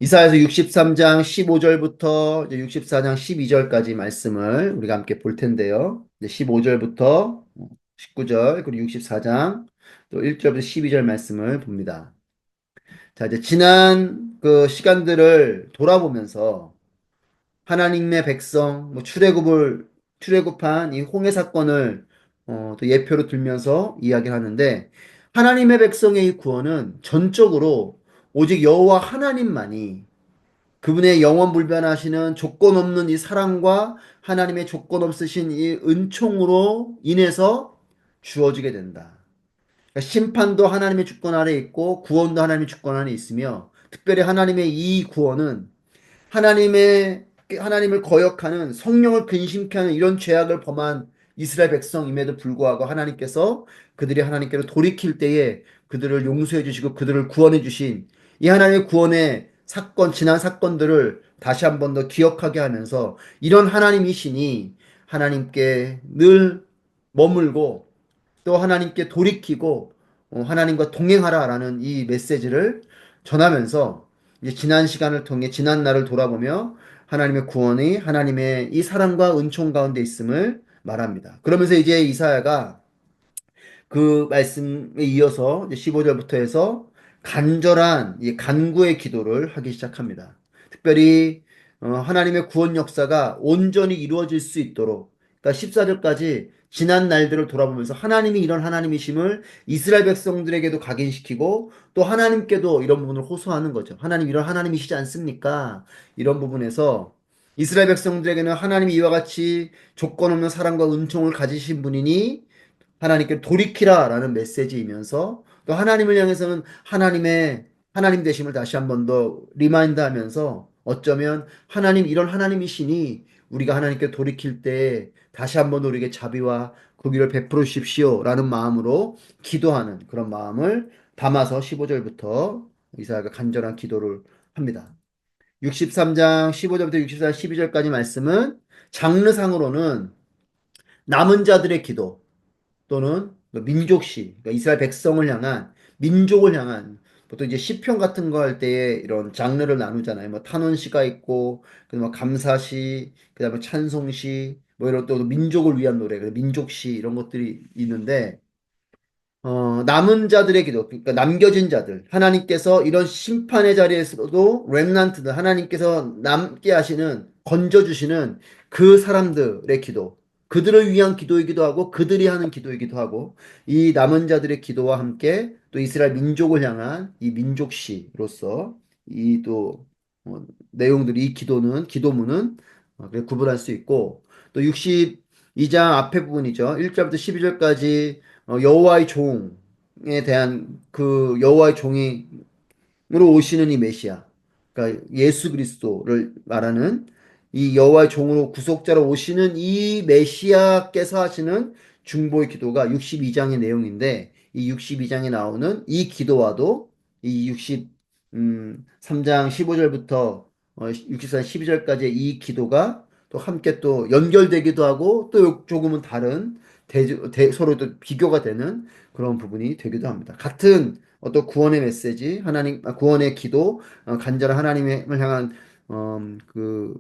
이사야서 63장 15절부터 64장 12절까지 말씀을 우리가 함께 볼 텐데요. 15절부터 19절 그리고 64장 또 1절부터 12절 말씀을 봅니다. 자, 이제 지난 그 시간들을 돌아보면서 하나님의 백성 뭐 출애굽한 이 홍해 사건을 또 예표로 들면서 이야기를 하는데 하나님의 백성의 이 구원은 전적으로 오직 여호와 하나님만이 그분의 영원 불변하시는 조건 없는 이 사랑과 하나님의 조건 없으신 이 은총으로 인해서 주어지게 된다. 그러니까 심판도 하나님의 주권 아래 있고 구원도 하나님의 주권 안에 있으며 특별히 하나님의 이 구원은 하나님을 거역하는 성령을 근심케 하는 이런 죄악을 범한 이스라엘 백성임에도 불구하고 하나님께서 그들이 하나님께로 돌이킬 때에 그들을 용서해 주시고 그들을 구원해 주신 이 하나님의 구원의 사건, 지난 사건들을 다시 한 번 더 기억하게 하면서 이런 하나님이시니 하나님께 늘 머물고 또 하나님께 돌이키고 하나님과 동행하라라는 이 메시지를 전하면서 이제 지난 시간을 통해 지난 날을 돌아보며 하나님의 구원이 하나님의 이 사랑과 은총 가운데 있음을 말합니다. 그러면서 이제 이사야가 그 말씀에 이어서 15절부터 해서 간절한 이 간구의 기도를 하기 시작합니다. 특별히 하나님의 구원 역사가 온전히 이루어질 수 있도록 그러니까 14절까지 지난 날들을 돌아보면서 하나님이 이런 하나님이심을 이스라엘 백성들에게도 각인시키고 또 하나님께도 이런 부분을 호소하는 거죠. 하나님 이런 하나님이시지 않습니까? 이런 부분에서 이스라엘 백성들에게는 하나님이 이와 같이 조건 없는 사랑과 은총을 가지신 분이니 하나님께 돌이키라라는 메시지이면서 또 하나님을 향해서는 하나님 되심을 다시 한 번 더 리마인드 하면서 어쩌면 하나님 이런 하나님이시니 우리가 하나님께 돌이킬 때 다시 한 번 우리에게 자비와 긍휼을 베풀어 주십시오라는 마음으로 기도하는 그런 마음을 담아서 15절부터 이사야가 간절한 기도를 합니다. 63장 15절부터 64장 12절까지 말씀은 장르상으로는 남은 자들의 기도 또는 민족시, 그러니까 이스라엘 백성을 향한 민족을 향한 보통 이제 시편 같은 거 할 때에 이런 장르를 나누잖아요. 뭐 탄원시가 있고, 그다음에 뭐 감사시, 그다음에 찬송시, 뭐 이런 또 민족을 위한 노래, 민족시 이런 것들이 있는데 남은 자들의 기도, 그러니까 남겨진 자들, 하나님께서 이런 심판의 자리에서도 렘넌트들, 하나님께서 남게 하시는, 건져주시는 그 사람들의 기도, 그들을 위한 기도이기도 하고, 그들이 하는 기도이기도 하고, 이 남은 자들의 기도와 함께 또 이스라엘 민족을 향한 이 민족시로서 이 또 내용들이 이 기도문은 그렇게 구분할 수 있고, 또 62장 앞에 부분이죠. 1절부터 12절까지 여호와의 종에 대한 그 여호와의 종으로 오시는 이 메시아, 그러니까 예수 그리스도를 말하는 이 여호와의 종으로 구속자로 오시는 이 메시아께서 하시는 중보의 기도가 62장의 내용인데 이 62장에 나오는 이 기도와도 이 63장 15절부터 64장 12절까지의 이 기도가 또 함께 또 연결되기도 하고 또 조금은 다른 서로 또 비교가 되는 그런 부분이 되기도 합니다. 같은 어떤 구원의 메시지, 구원의 기도, 간절한 하나님을 향한 그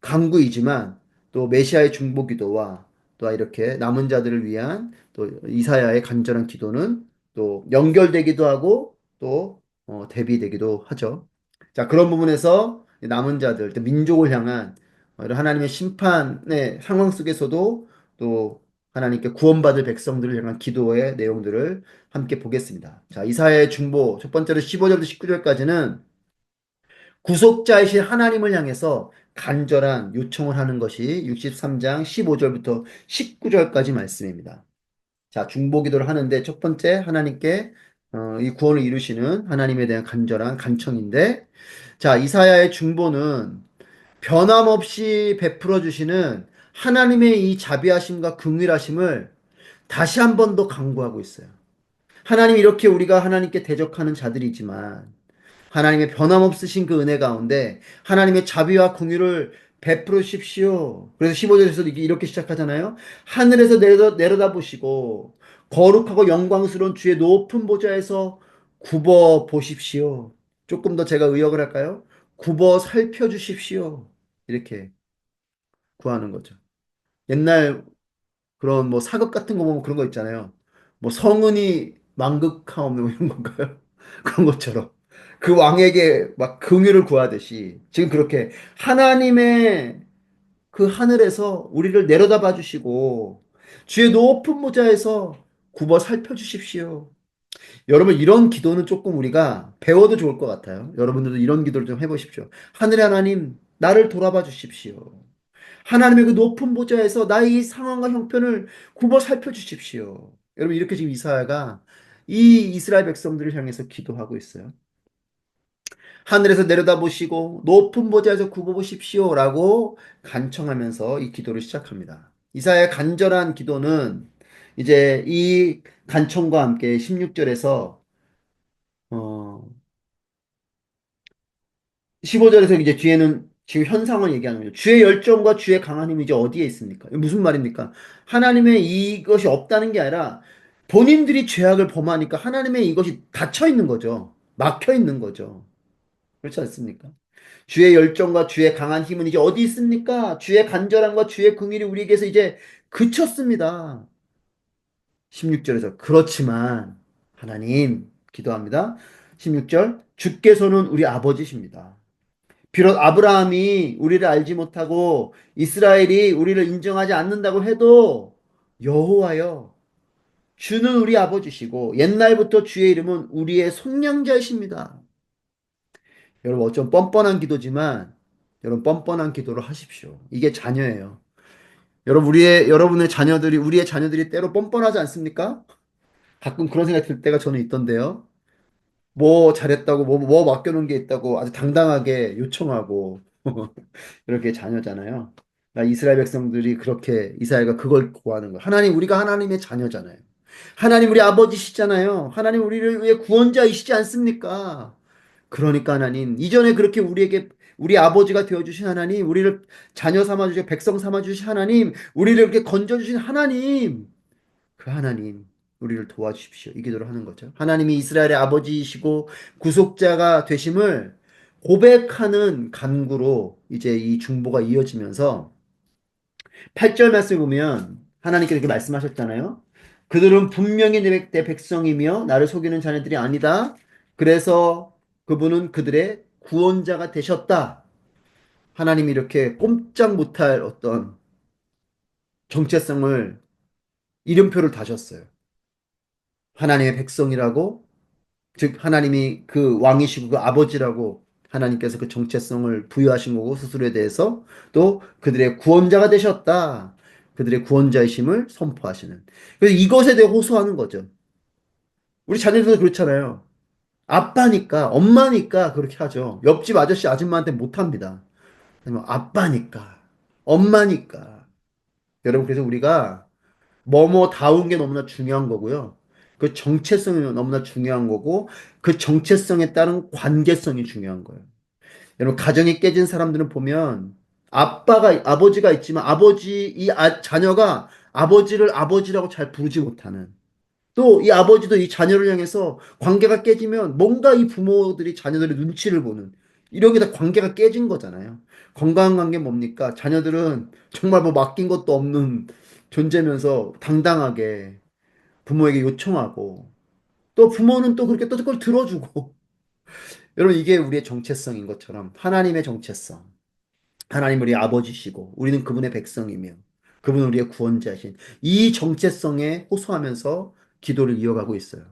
강구이지만 또 메시아의 중보 기도와 또 이렇게 남은 자들을 위한 또 이사야의 간절한 기도는 또 연결되기도 하고 또 대비되기도 하죠. 자, 그런 부분에서 남은 자들, 또 민족을 향한 이런 하나님의 심판의 상황 속에서도 또 하나님께 구원받을 백성들을 향한 기도의 내용들을 함께 보겠습니다. 자, 이사야의 중보 첫 번째로 15절부터 19절까지는 구속자이신 하나님을 향해서 간절한 요청을 하는 것이 63장 15절부터 19절까지 말씀입니다. 자, 중보기도를 하는데 첫 번째 하나님께 이 구원을 이루시는 하나님에 대한 간절한 간청인데 자, 이사야의 중보는 변함없이 베풀어 주시는 하나님의 이 자비하심과 긍휼하심을 다시 한 번 더 강구하고 있어요. 하나님 이렇게 우리가 하나님께 대적하는 자들이지만 하나님의 변함없으신 그 은혜 가운데 하나님의 자비와 긍휼을 베풀어 주십시오. 그래서 15절에서 이렇게 시작하잖아요. 하늘에서 내려다 보시고 거룩하고 영광스러운 주의 높은 보좌에서 굽어 보십시오. 조금 더 제가 의역을 할까요? 굽어 살펴 주십시오. 이렇게 구하는 거죠. 옛날 그런 뭐 사극 같은 거 보면 그런 거 있잖아요. 뭐 성은이 망극하옵는 뭐 이런 건가요? 그런 것처럼 그 왕에게 막 긍휼을 구하듯이 지금 그렇게 하나님의 그 하늘에서 우리를 내려다봐 주시고 주의 높은 보좌에서 굽어 살펴 주십시오. 여러분 이런 기도는 조금 우리가 배워도 좋을 것 같아요. 여러분들도 이런 기도를 좀 해보십시오. 하늘의 하나님 나를 돌아봐 주십시오. 하나님의 그 높은 보좌에서 나의 이 상황과 형편을 굽어 살펴주십시오. 여러분, 이렇게 지금 이사야가 이 이스라엘 백성들을 향해서 기도하고 있어요. 하늘에서 내려다보시고 높은 보좌에서 굽어 보십시오. 라고 간청하면서 이 기도를 시작합니다. 이사야의 간절한 기도는 이제 이 간청과 함께 16절에서 15절에서 이제 뒤에는 지금 현상을 얘기하는 거죠. 주의 열정과 주의 강한 힘이 이제 어디에 있습니까? 이게 무슨 말입니까? 하나님의 이것이 없다는 게 아니라 본인들이 죄악을 범하니까 하나님의 이것이 닫혀 있는 거죠. 막혀 있는 거죠. 그렇지 않습니까? 주의 열정과 주의 강한 힘은 이제 어디 있습니까? 주의 간절함과 주의 긍휼이 우리에게서 이제 그쳤습니다. 16절에서 그렇지만 하나님 기도합니다. 16절 주께서는 우리 아버지십니다. 비록 아브라함이 우리를 알지 못하고 이스라엘이 우리를 인정하지 않는다고 해도 여호와여 주는 우리 아버지시고 옛날부터 주의 이름은 우리의 속량자이십니다. 여러분 어쩜 뻔뻔한 기도지만 여러분 뻔뻔한 기도를 하십시오. 이게 자녀예요. 여러분의 자녀들이 우리의 자녀들이 때로 뻔뻔하지 않습니까? 가끔 그런 생각이 들 때가 저는 있던데요. 뭐 잘했다고 뭐 맡겨놓은 게 있다고 아주 당당하게 요청하고 이렇게 자녀잖아요. 그러니까 이스라엘 백성들이 그렇게 이스라엘과 그걸 구하는 거예요. 하나님, 우리가 하나님의 자녀잖아요. 하나님, 우리 아버지시잖아요. 하나님, 우리를 위해 구원자이시지 않습니까? 그러니까 하나님, 이전에 그렇게 우리에게 우리 아버지가 되어주신 하나님, 우리를 자녀 삼아주시고 백성 삼아주신 하나님, 우리를 이렇게 건져주신 하나님, 그 하나님, 우리를 도와주십시오. 이 기도를 하는 거죠. 하나님이 이스라엘의 아버지이시고 구속자가 되심을 고백하는 간구로 이제 이 중보가 이어지면서 8절 말씀을 보면 하나님께서 이렇게 말씀하셨잖아요. 그들은 분명히 내 백성이며 나를 속이는 자녀들이 아니다. 그래서 그분은 그들의 구원자가 되셨다. 하나님이 이렇게 꼼짝 못할 어떤 정체성을 이름표를 다셨어요. 하나님의 백성이라고 즉 하나님이 그 왕이시고 그 아버지라고 하나님께서 그 정체성을 부여하신 거고 스스로에 대해서 또 그들의 구원자가 되셨다. 그들의 구원자이심을 선포하시는. 그래서 이것에 대해 호소하는 거죠. 우리 자녀들도 그렇잖아요. 아빠니까, 엄마니까 그렇게 하죠. 옆집 아저씨, 아줌마한테 못합니다. 아니면 아빠니까, 엄마니까. 여러분, 그래서 우리가 뭐뭐다운 게 너무나 중요한 거고요. 그 정체성이 너무나 중요한 거고, 그 정체성에 따른 관계성이 중요한 거예요. 여러분, 가정이 깨진 사람들은 보면, 아버지가 있지만, 자녀가 아버지를 아버지라고 잘 부르지 못하는, 또 이 아버지도 이 자녀를 향해서 관계가 깨지면, 뭔가 이 부모들이 자녀들의 눈치를 보는, 이런 게 다 관계가 깨진 거잖아요. 건강한 관계 뭡니까? 자녀들은 정말 뭐 맡긴 것도 없는 존재면서 당당하게 부모에게 요청하고 또 부모는 또 그렇게 또 그걸 들어주고 여러분 이게 우리의 정체성인 것처럼 하나님의 정체성 하나님 우리 아버지시고 우리는 그분의 백성이며 그분은 우리의 구원자신 이 정체성에 호소하면서 기도를 이어가고 있어요.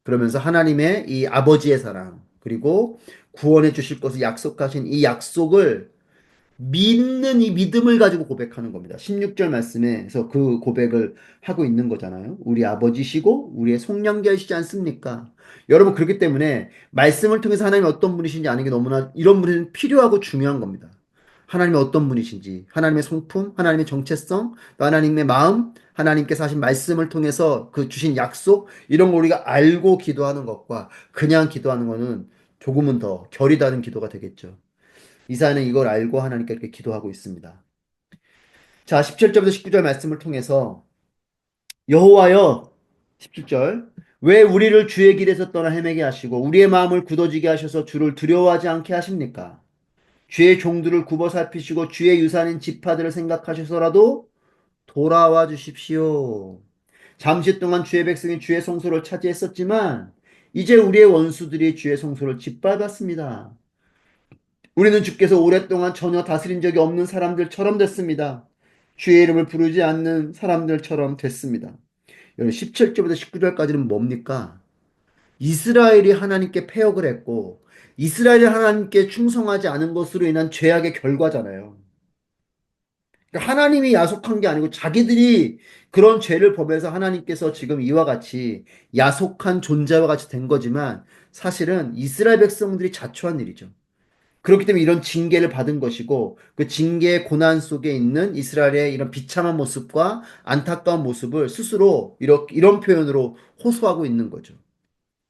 그러면서 하나님의 이 아버지의 사랑 그리고 구원해 주실 것을 약속하신 이 약속을 믿는 이 믿음을 가지고 고백하는 겁니다. 16절 말씀에서 그 고백을 하고 있는 거잖아요. 우리 아버지시고 우리의 속량자이시지 않습니까? 여러분 그렇기 때문에 말씀을 통해서 하나님이 어떤 분이신지 아는 게 너무나 이런 분은 필요하고 중요한 겁니다. 하나님이 어떤 분이신지, 하나님의 성품, 하나님의 정체성, 또 하나님의 마음, 하나님께서 하신 말씀을 통해서 그 주신 약속, 이런 거 우리가 알고 기도하는 것과 그냥 기도하는 거는 조금은 더 결이 다른 기도가 되겠죠. 이사야는 이걸 알고 하나님께 이렇게 기도하고 있습니다. 자, 17절부터 19절 말씀을 통해서 여호와여 17절 왜 우리를 주의 길에서 떠나 헤매게 하시고 우리의 마음을 굳어지게 하셔서 주를 두려워하지 않게 하십니까? 주의 종들을 굽어 살피시고 주의 유산인 지파들을 생각하셔서라도 돌아와 주십시오. 잠시 동안 주의 백성이 주의 성소를 차지했었지만 이제 우리의 원수들이 주의 성소를 짓밟았습니다. 우리는 주께서 오랫동안 전혀 다스린 적이 없는 사람들처럼 됐습니다. 주의 이름을 부르지 않는 사람들처럼 됐습니다. 17절부터 19절까지는 뭡니까? 이스라엘이 하나님께 패역을 했고 이스라엘이 하나님께 충성하지 않은 것으로 인한 죄악의 결과잖아요. 그러니까 하나님이 야속한 게 아니고 자기들이 그런 죄를 범해서 하나님께서 지금 이와 같이 야속한 존재와 같이 된 거지만 사실은 이스라엘 백성들이 자초한 일이죠. 그렇기 때문에 이런 징계를 받은 것이고 그 징계의 고난 속에 있는 이스라엘의 이런 비참한 모습과 안타까운 모습을 스스로 이런 표현으로 호소하고 있는 거죠.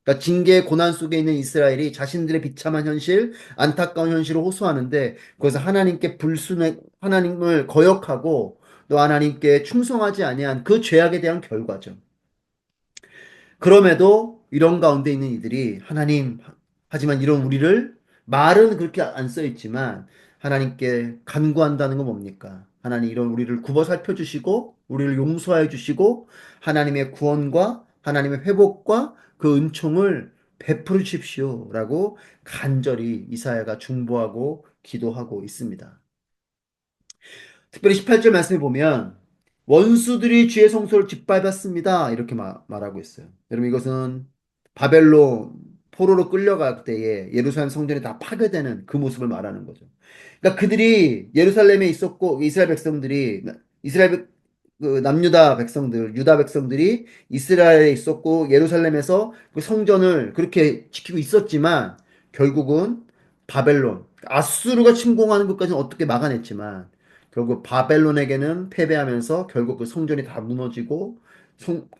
그러니까 징계의 고난 속에 있는 이스라엘이 자신들의 비참한 현실, 안타까운 현실을 호소하는데 그것은 하나님께 불순해 하나님을 거역하고 또 하나님께 충성하지 아니한 그 죄악에 대한 결과죠. 그럼에도 이런 가운데 있는 이들이 하나님, 하지만 이런 우리를 말은 그렇게 안 써 있지만 하나님께 간구한다는 건 뭡니까? 하나님 이런 우리를 굽어 살펴주시고 우리를 용서해 주시고 하나님의 구원과 하나님의 회복과 그 은총을 베풀어 주십시오라고 간절히 이사야가 중보하고 기도하고 있습니다. 특별히 18절 말씀에 보면 원수들이 주의 성소를 짓밟았습니다. 이렇게 말하고 있어요. 여러분 이것은 바벨론 포로로 끌려갈 때에 예루살렘 성전이 다 파괴되는 그 모습을 말하는 거죠. 그러니까 그들이 예루살렘에 있었고 이스라엘 백성들이 그 남유다 백성들, 유다 백성들이 이스라엘에 있었고 예루살렘에서 그 성전을 그렇게 지키고 있었지만 결국은 바벨론, 아수르가 침공하는 것까지는 어떻게 막아냈지만 결국 바벨론에게는 패배하면서 결국 그 성전이 다 무너지고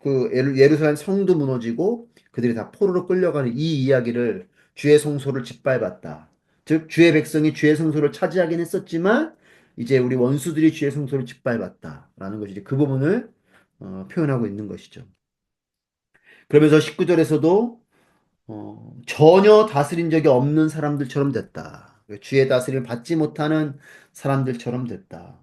그 예루살렘 성도 무너지고 그들이 다 포로로 끌려가는 이 이야기를 주의 성소를 짓밟았다. 즉 주의 백성이 주의 성소를 차지하긴 했었지만 이제 우리 원수들이 주의 성소를 짓밟았다라는 것이 이제 그 부분을 표현하고 있는 것이죠. 그러면서 19절에서도 전혀 다스린 적이 없는 사람들처럼 됐다. 주의 다스림을 받지 못하는 사람들처럼 됐다.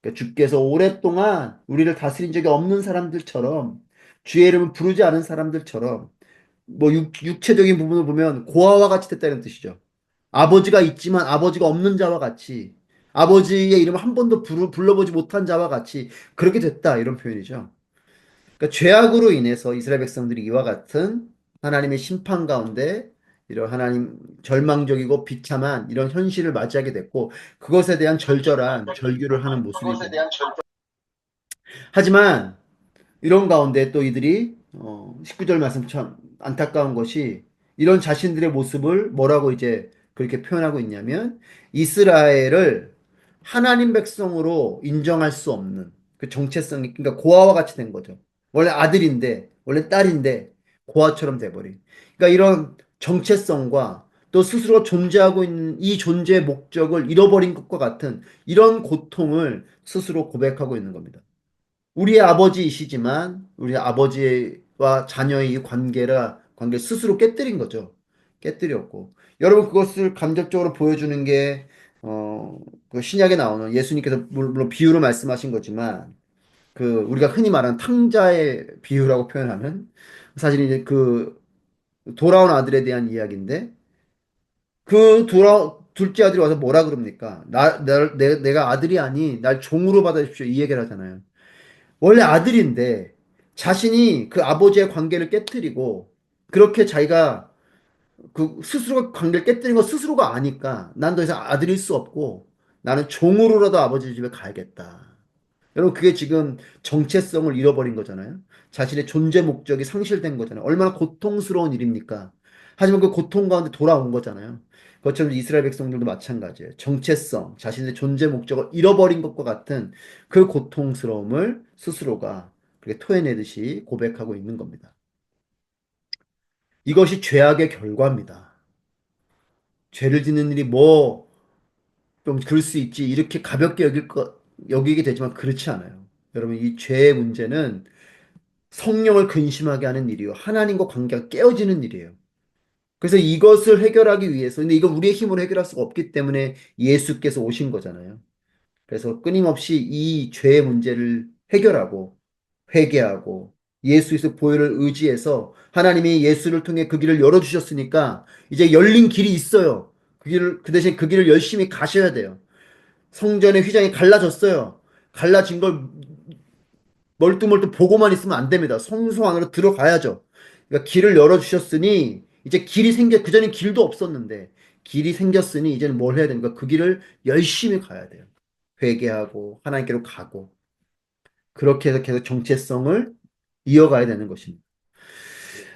그러니까 주께서 오랫동안 우리를 다스린 적이 없는 사람들처럼 주의 이름을 부르지 않은 사람들처럼 뭐 육체적인 부분을 보면 고아와 같이 됐다는 뜻이죠. 아버지가 있지만 아버지가 없는 자와 같이 아버지의 이름을 한 번도 불러보지 못한 자와 같이 그렇게 됐다 이런 표현이죠. 그러니까 죄악으로 인해서 이스라엘 백성들이 이와 같은 하나님의 심판 가운데 이런 하나님 절망적이고 비참한 이런 현실을 맞이하게 됐고 그것에 대한 절절한 절규를 하는 모습이고 하지만 이런 가운데 또 이들이 19절 말씀 참 안타까운 것이 이런 자신들의 모습을 뭐라고 이제 그렇게 표현하고 있냐면 이스라엘을 하나님 백성으로 인정할 수 없는 그 정체성이 그러니까 고아와 같이 된 거죠. 원래 아들인데 원래 딸인데 고아처럼 돼버린. 그러니까 이런 정체성과 또 스스로 존재하고 있는 이 존재의 목적을 잃어버린 것과 같은 이런 고통을 스스로 고백하고 있는 겁니다. 우리의 아버지이시지만 우리 아버지와 자녀의 이 관계를 스스로 깨뜨린 거죠. 깨뜨렸고 여러분 그것을 간접적으로 보여주는 게 그 신약에 나오는 예수님께서 물론 비유로 말씀하신 거지만 그 우리가 흔히 말하는 탕자의 비유라고 표현하는 사실 이제 그 돌아온 아들에 대한 이야기인데 그 둘째 아들이 와서 뭐라 그럽니까? 내가 아들이 아니 날 종으로 받아주십시오 이 얘기를 하잖아요. 원래 아들인데 자신이 그 아버지의 관계를 깨뜨리고 그렇게 자기가 그 스스로가 관계를 깨뜨린 거 스스로가 아니까 난 더 이상 아들일 수 없고 나는 종으로라도 아버지 집에 가야겠다. 여러분 그게 지금 정체성을 잃어버린 거잖아요. 자신의 존재 목적이 상실된 거잖아요. 얼마나 고통스러운 일입니까? 하지만 그 고통 가운데 돌아온 거잖아요. 그것처럼 이스라엘 백성들도 마찬가지예요. 정체성, 자신의 존재 목적을 잃어버린 것과 같은 그 고통스러움을 스스로가 그렇게 토해내듯이 고백하고 있는 겁니다. 이것이 죄악의 결과입니다. 죄를 짓는 일이 뭐 좀 그럴 수 있지 이렇게 가볍게 여기게 되지만 그렇지 않아요. 여러분 이 죄의 문제는 성령을 근심하게 하는 일이요. 하나님과 관계가 깨어지는 일이에요. 그래서 이것을 해결하기 위해서, 근데 이건 우리의 힘으로 해결할 수가 없기 때문에 예수께서 오신 거잖아요. 그래서 끊임없이 이 죄의 문제를 해결하고, 회개하고, 예수의 보혈을 의지해서 하나님이 예수를 통해 그 길을 열어주셨으니까 이제 열린 길이 있어요. 그 대신 그 길을 열심히 가셔야 돼요. 성전의 휘장이 갈라졌어요. 갈라진 걸 멀뚱멀뚱 보고만 있으면 안 됩니다. 성소 안으로 들어가야죠. 그러니까 길을 열어주셨으니 이제 길이 그전엔 길도 없었는데 길이 생겼으니 이제는 뭘 해야 됩니까? 그 길을 열심히 가야 돼요. 회개하고 하나님께로 가고 그렇게 해서 계속 정체성을 이어가야 되는 것입니다.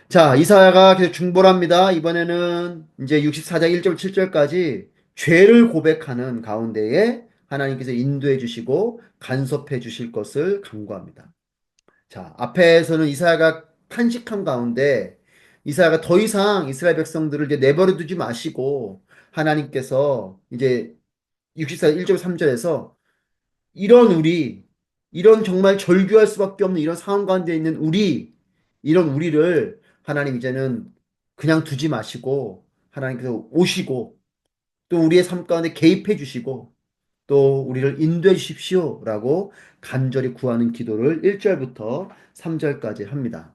자, 이사야가 계속 중보합니다. 이번에는 이제 64장 1절 7절까지 죄를 고백하는 가운데에 하나님께서 인도해 주시고 간섭해 주실 것을 간구합니다. 자, 앞에서는 이사야가 탄식한 가운데 이사야가 더 이상 이스라엘 백성들을 이제 내버려 두지 마시고 하나님께서 이제 64 1절 3절에서 이런 이런 정말 절규할 수밖에 없는 이런 상황 가운데 있는 이런 우리를 하나님 이제는 그냥 두지 마시고 하나님께서 오시고 또 우리의 삶 가운데 개입해 주시고 또 우리를 인도해 주십시오라고 간절히 구하는 기도를 1절부터 3절까지 합니다.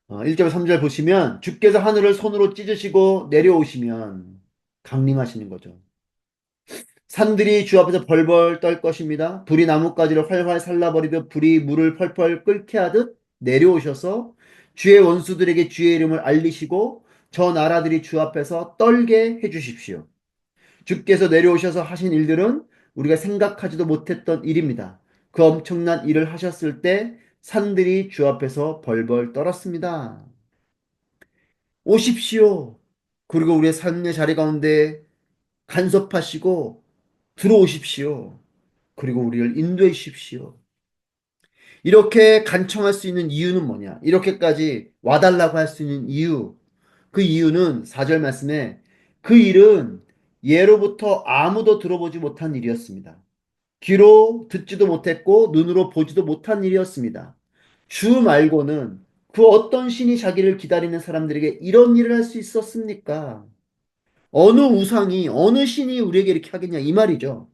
1절 3절 보시면 주께서 하늘을 손으로 찢으시고 내려오시면 강림하시는 거죠. 산들이 주 앞에서 벌벌 떨 것입니다. 불이 나뭇가지를 활활 살라버리듯 불이 물을 펄펄 끓게 하듯 내려오셔서 주의 원수들에게 주의 이름을 알리시고 저 나라들이 주 앞에서 떨게 해주십시오. 주께서 내려오셔서 하신 일들은 우리가 생각하지도 못했던 일입니다. 그 엄청난 일을 하셨을 때 산들이 주 앞에서 벌벌 떨었습니다. 오십시오. 그리고 우리의 삶의 자리 가운데 간섭하시고 들어오십시오. 그리고 우리를 인도해 주십시오. 이렇게 간청할 수 있는 이유는 뭐냐? 이렇게까지 와달라고 할 수 있는 이유. 그 이유는 4절 말씀에 그 일은 예로부터 아무도 들어보지 못한 일이었습니다. 귀로 듣지도 못했고 눈으로 보지도 못한 일이었습니다. 주 말고는 그 어떤 신이 자기를 기다리는 사람들에게 이런 일을 할 수 있었습니까? 어느 우상이, 어느 신이 우리에게 이렇게 하겠냐, 이 말이죠.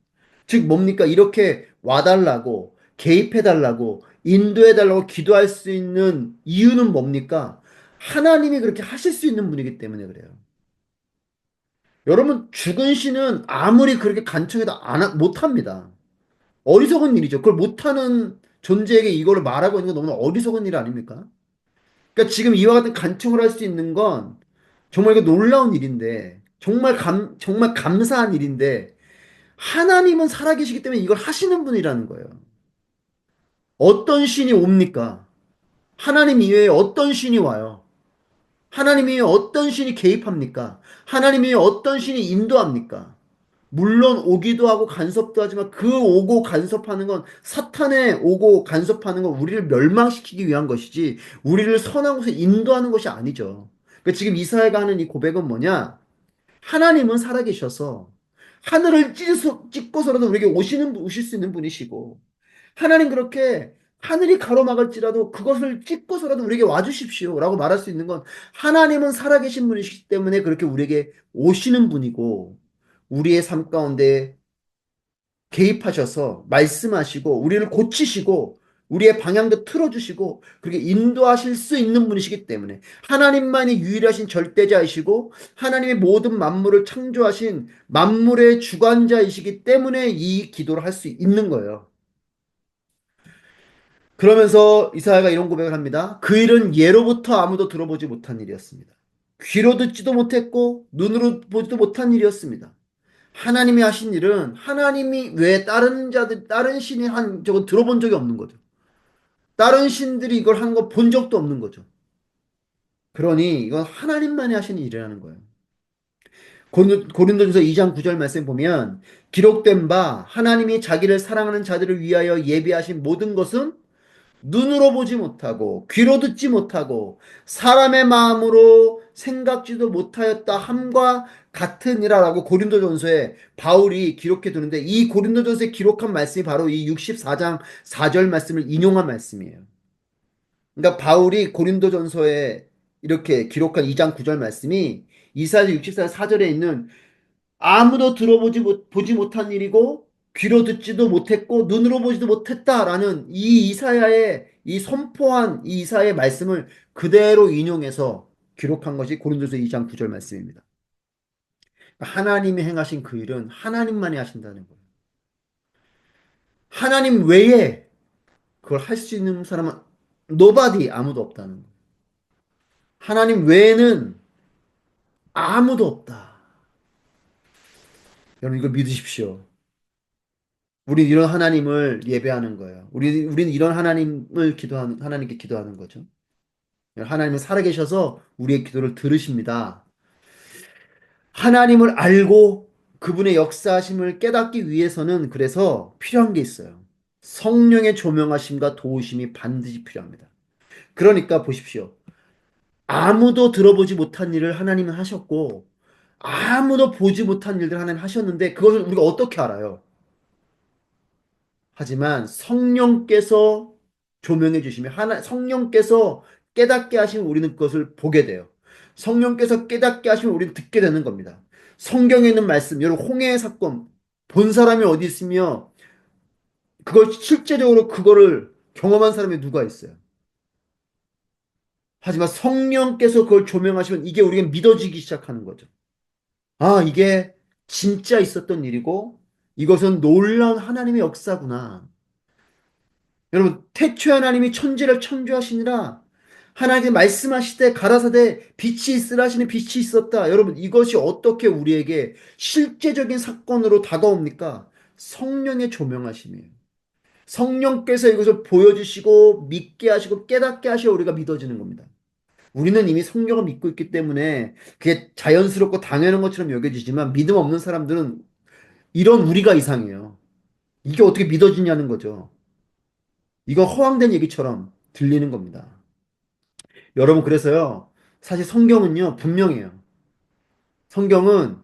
즉, 뭡니까? 이렇게 와달라고, 개입해달라고, 인도해달라고 기도할 수 있는 이유는 뭡니까? 하나님이 그렇게 하실 수 있는 분이기 때문에 그래요. 여러분, 죽은 신은 아무리 그렇게 간청해도 못합니다. 어리석은 일이죠. 그걸 못하는 존재에게 이거를 말하고 있는 건 너무나 어리석은 일 아닙니까? 그러니까 지금 이와 같은 간청을 할 수 있는 건 정말 이거 놀라운 일인데, 정말 감사한 일인데, 하나님은 살아계시기 때문에 이걸 하시는 분이라는 거예요. 어떤 신이 옵니까? 하나님 이외에 어떤 신이 와요? 하나님 이외에 어떤 신이 개입합니까? 하나님 이외에 어떤 신이 인도합니까? 물론 오기도 하고 간섭도 하지만 그 오고 간섭하는 건 사탄의 오고 간섭하는 건 우리를 멸망시키기 위한 것이지 우리를 선한 곳에 인도하는 것이 아니죠. 그러니까 지금 이사야가 하는 이 고백은 뭐냐? 하나님은 살아계셔서 하늘을 찢고서라도 우리에게 오실 수 있는 분이시고 하나님 그렇게 하늘이 가로막을지라도 그것을 찢고서라도 우리에게 와주십시오 라고 말할 수 있는 건 하나님은 살아계신 분이시기 때문에 그렇게 우리에게 오시는 분이고 우리의 삶 가운데 개입하셔서 말씀하시고 우리를 고치시고 우리의 방향도 틀어주시고 그렇게 인도하실 수 있는 분이시기 때문에 하나님만이 유일하신 절대자이시고 하나님의 모든 만물을 창조하신 만물의 주관자이시기 때문에 이 기도를 할 수 있는 거예요. 그러면서 이사야가 이런 고백을 합니다. 그 일은 예로부터 아무도 들어보지 못한 일이었습니다. 귀로 듣지도 못했고 눈으로 보지도 못한 일이었습니다. 하나님이 하신 일은 하나님이 왜 다른 신이 한 적은 들어본 적이 없는 거죠. 다른 신들이 이걸 한 거 본 적도 없는 거죠. 그러니 이건 하나님만이 하시는 일이라는 거예요. 고린도전서 2장 9절 말씀 보면 기록된 바 하나님이 자기를 사랑하는 자들을 위하여 예비하신 모든 것은 눈으로 보지 못하고 귀로 듣지 못하고 사람의 마음으로 생각지도 못하였다 함과 같으니라라고 고린도전서에 바울이 기록해 두는데 이 고린도전서에 기록한 말씀이 바로 이 64장 4절 말씀을 인용한 말씀이에요. 그러니까 바울이 고린도전서에 이렇게 기록한 2장 9절 말씀이 이사야 64장 4절에 있는 아무도 보지 못한 일이고 귀로 듣지도 못했고 눈으로 보지도 못했다라는 이 이사야의 이 선포한 이 이사야의 말씀을 그대로 인용해서 기록한 것이 고린도서 2장 9절 말씀입니다. 하나님이 행하신 그 일은 하나님만이 하신다는 거예요. 하나님 외에 그걸 할 수 있는 사람은 nobody 아무도 없다는 거예요. 하나님 외에는 아무도 없다. 여러분 이걸 믿으십시오. 우리 이런 하나님을 예배하는 거예요. 우리는 이런 하나님께 기도하는 거죠. 하나님은 살아계셔서 우리의 기도를 들으십니다. 하나님을 알고 그분의 역사하심을 깨닫기 위해서는 그래서 필요한 게 있어요. 성령의 조명하심과 도우심이 반드시 필요합니다. 그러니까 보십시오. 아무도 들어보지 못한 일을 하나님은 하셨고, 아무도 보지 못한 일들 하나님 하셨는데, 그것을 우리가 어떻게 알아요? 하지만 성령께서 조명해 주시면 성령께서 깨닫게 하시면 우리는 그것을 보게 돼요. 성령께서 깨닫게 하시면 우리는 듣게 되는 겁니다. 성경에 있는 말씀, 여러분 홍해의 사건 본 사람이 어디 있으며 그걸 실제적으로 그거를 경험한 사람이 누가 있어요? 하지만 성령께서 그걸 조명하시면 이게 우리가 믿어지기 시작하는 거죠. 아, 이게 진짜 있었던 일이고 이것은 놀라운 하나님의 역사구나. 여러분, 태초에 하나님이 천지를 창조하시니라 하나님께 말씀하실 때 가라사대 빛이 있으라 하시는 빛이 있었다. 여러분, 이것이 어떻게 우리에게 실제적인 사건으로 다가옵니까? 성령의 조명하심이에요. 성령께서 이것을 보여주시고 믿게 하시고 깨닫게 하셔 우리가 믿어지는 겁니다. 우리는 이미 성령을 믿고 있기 때문에 그게 자연스럽고 당연한 것처럼 여겨지지만 믿음 없는 사람들은 이런 우리가 이상해요. 이게 어떻게 믿어지냐는 거죠. 이건 허황된 얘기처럼 들리는 겁니다. 여러분, 그래서요, 사실 성경은요, 분명해요. 성경은,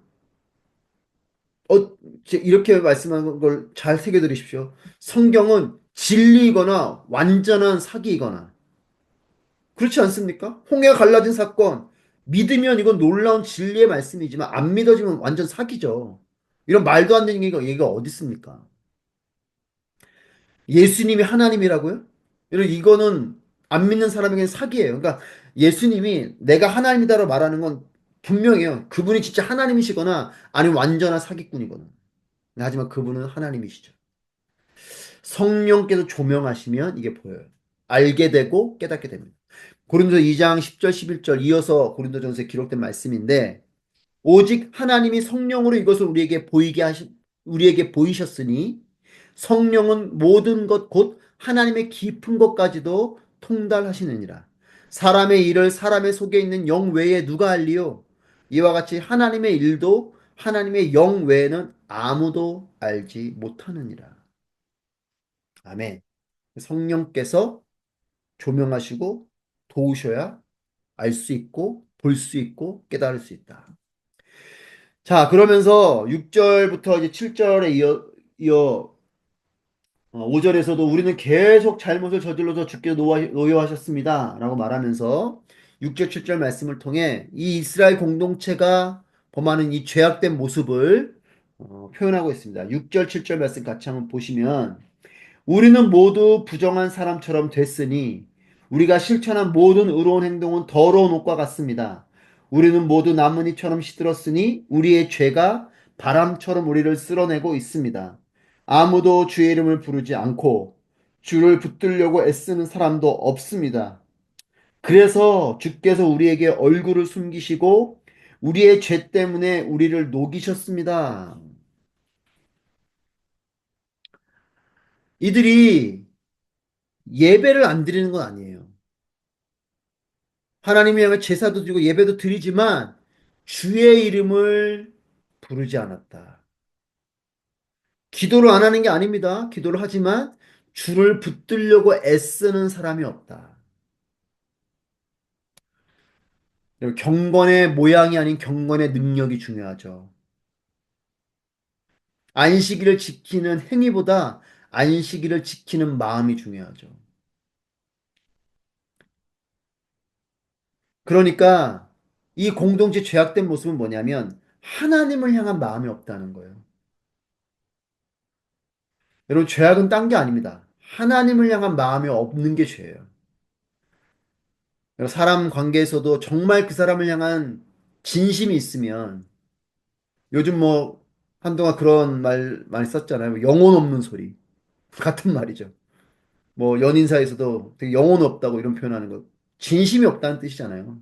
어, 이렇게 말씀한 걸 잘 새겨 들으십시오. 성경은 진리이거나 완전한 사기이거나, 그렇지 않습니까? 홍해가 갈라진 사건, 믿으면 이건 놀라운 진리의 말씀이지만, 안 믿어지면 완전 사기죠. 이런 말도 안 되는 얘기가 어디 있습니까? 예수님이 하나님이라고요? 여러분, 이거는 안 믿는 사람에게는 사기예요. 그러니까 예수님이 내가 하나님이다라고 말하는 건 분명해요. 그분이 진짜 하나님이시거나 아니면 완전한 사기꾼이거나. 하지만 그분은 하나님이시죠. 성령께서 조명하시면 이게 보여요. 알게 되고 깨닫게 됩니다. 고린도서 2장 10절 11절 이어서 고린도전서에 기록된 말씀인데 오직 하나님이 성령으로 이것을 우리에게 보이셨으니 성령은 모든 것 곧 하나님의 깊은 것까지도 통달하시느니라. 사람의 일을 사람의 속에 있는 영 외에 누가 알리요? 이와 같이 하나님의 일도 하나님의 영 외에는 아무도 알지 못하느니라. 아멘. 성령께서 조명하시고 도우셔야 알 수 있고 볼 수 있고 깨달을 수 있다. 자, 그러면서 6절부터 이제 7절에 이어 5절에서도 우리는 계속 잘못을 저질러서 주께서 노여하셨습니다. 라고 말하면서 6절, 7절 말씀을 통해 이 이스라엘 공동체가 범하는 이 죄악된 모습을 표현하고 있습니다. 6절, 7절 말씀 같이 한번 보시면 우리는 모두 부정한 사람처럼 됐으니 우리가 실천한 모든 의로운 행동은 더러운 옷과 같습니다. 우리는 모두 나뭇잎처럼 시들었으니 우리의 죄가 바람처럼 우리를 쓸어내고 있습니다. 아무도 주의 이름을 부르지 않고 주를 붙들려고 애쓰는 사람도 없습니다. 그래서 주께서 우리에게 얼굴을 숨기시고 우리의 죄 때문에 우리를 녹이셨습니다. 이들이 예배를 안 드리는 건 아니에요. 하나님을 향해 제사도 드리고 예배도 드리지만 주의 이름을 부르지 않았다. 기도를 안 하는 게 아닙니다. 기도를 하지만 주를 붙들려고 애쓰는 사람이 없다. 경건의 모양이 아닌 경건의 능력이 중요하죠. 안식일을 지키는 행위보다 안식일을 지키는 마음이 중요하죠. 그러니까 이 공동체 죄악된 모습은 뭐냐면 하나님을 향한 마음이 없다는 거예요. 여러분, 죄악은 딴 게 아닙니다. 하나님을 향한 마음이 없는 게 죄예요. 사람 관계에서도 정말 그 사람을 향한 진심이 있으면 요즘 뭐 한동안 그런 말 많이 썼잖아요. 영혼 없는 소리. 같은 말이죠. 뭐 연인 사이에서도 되게 영혼 없다고 이런 표현하는 거. 진심이 없다는 뜻이잖아요.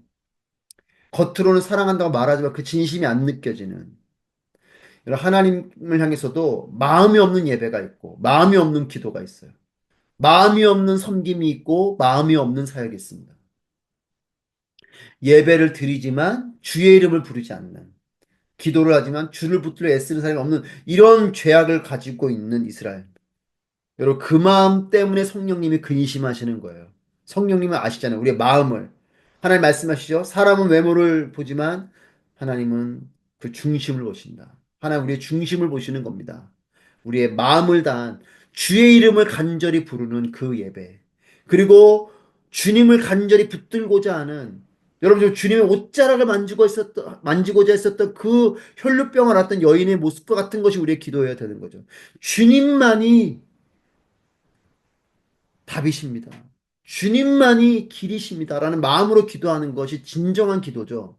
겉으로는 사랑한다고 말하지만 그 진심이 안 느껴지는. 하나님을 향해서도 마음이 없는 예배가 있고 마음이 없는 기도가 있어요. 마음이 없는 섬김이 있고 마음이 없는 사역이 있습니다. 예배를 드리지만 주의 이름을 부르지 않는, 기도를 하지만 주를 붙들어 애쓰는 사람이 없는 이런 죄악을 가지고 있는 이스라엘. 여러분, 그 마음 때문에 성령님이 근심하시는 거예요. 성령님은 아시잖아요. 우리의 마음을. 하나님 말씀하시죠. 사람은 외모를 보지만 하나님은 그 중심을 보신다. 하나님 우리의 중심을 보시는 겁니다. 우리의 마음을 다한 주의 이름을 간절히 부르는 그 예배. 그리고 주님을 간절히 붙들고자 하는, 여러분, 저 주님의 옷자락을 만지고자 했었던 그 혈루병을 앓았던 여인의 모습과 같은 것이 우리의 기도여야 되는 거죠. 주님만이 답이십니다. 주님만이 길이십니다라는 마음으로 기도하는 것이 진정한 기도죠.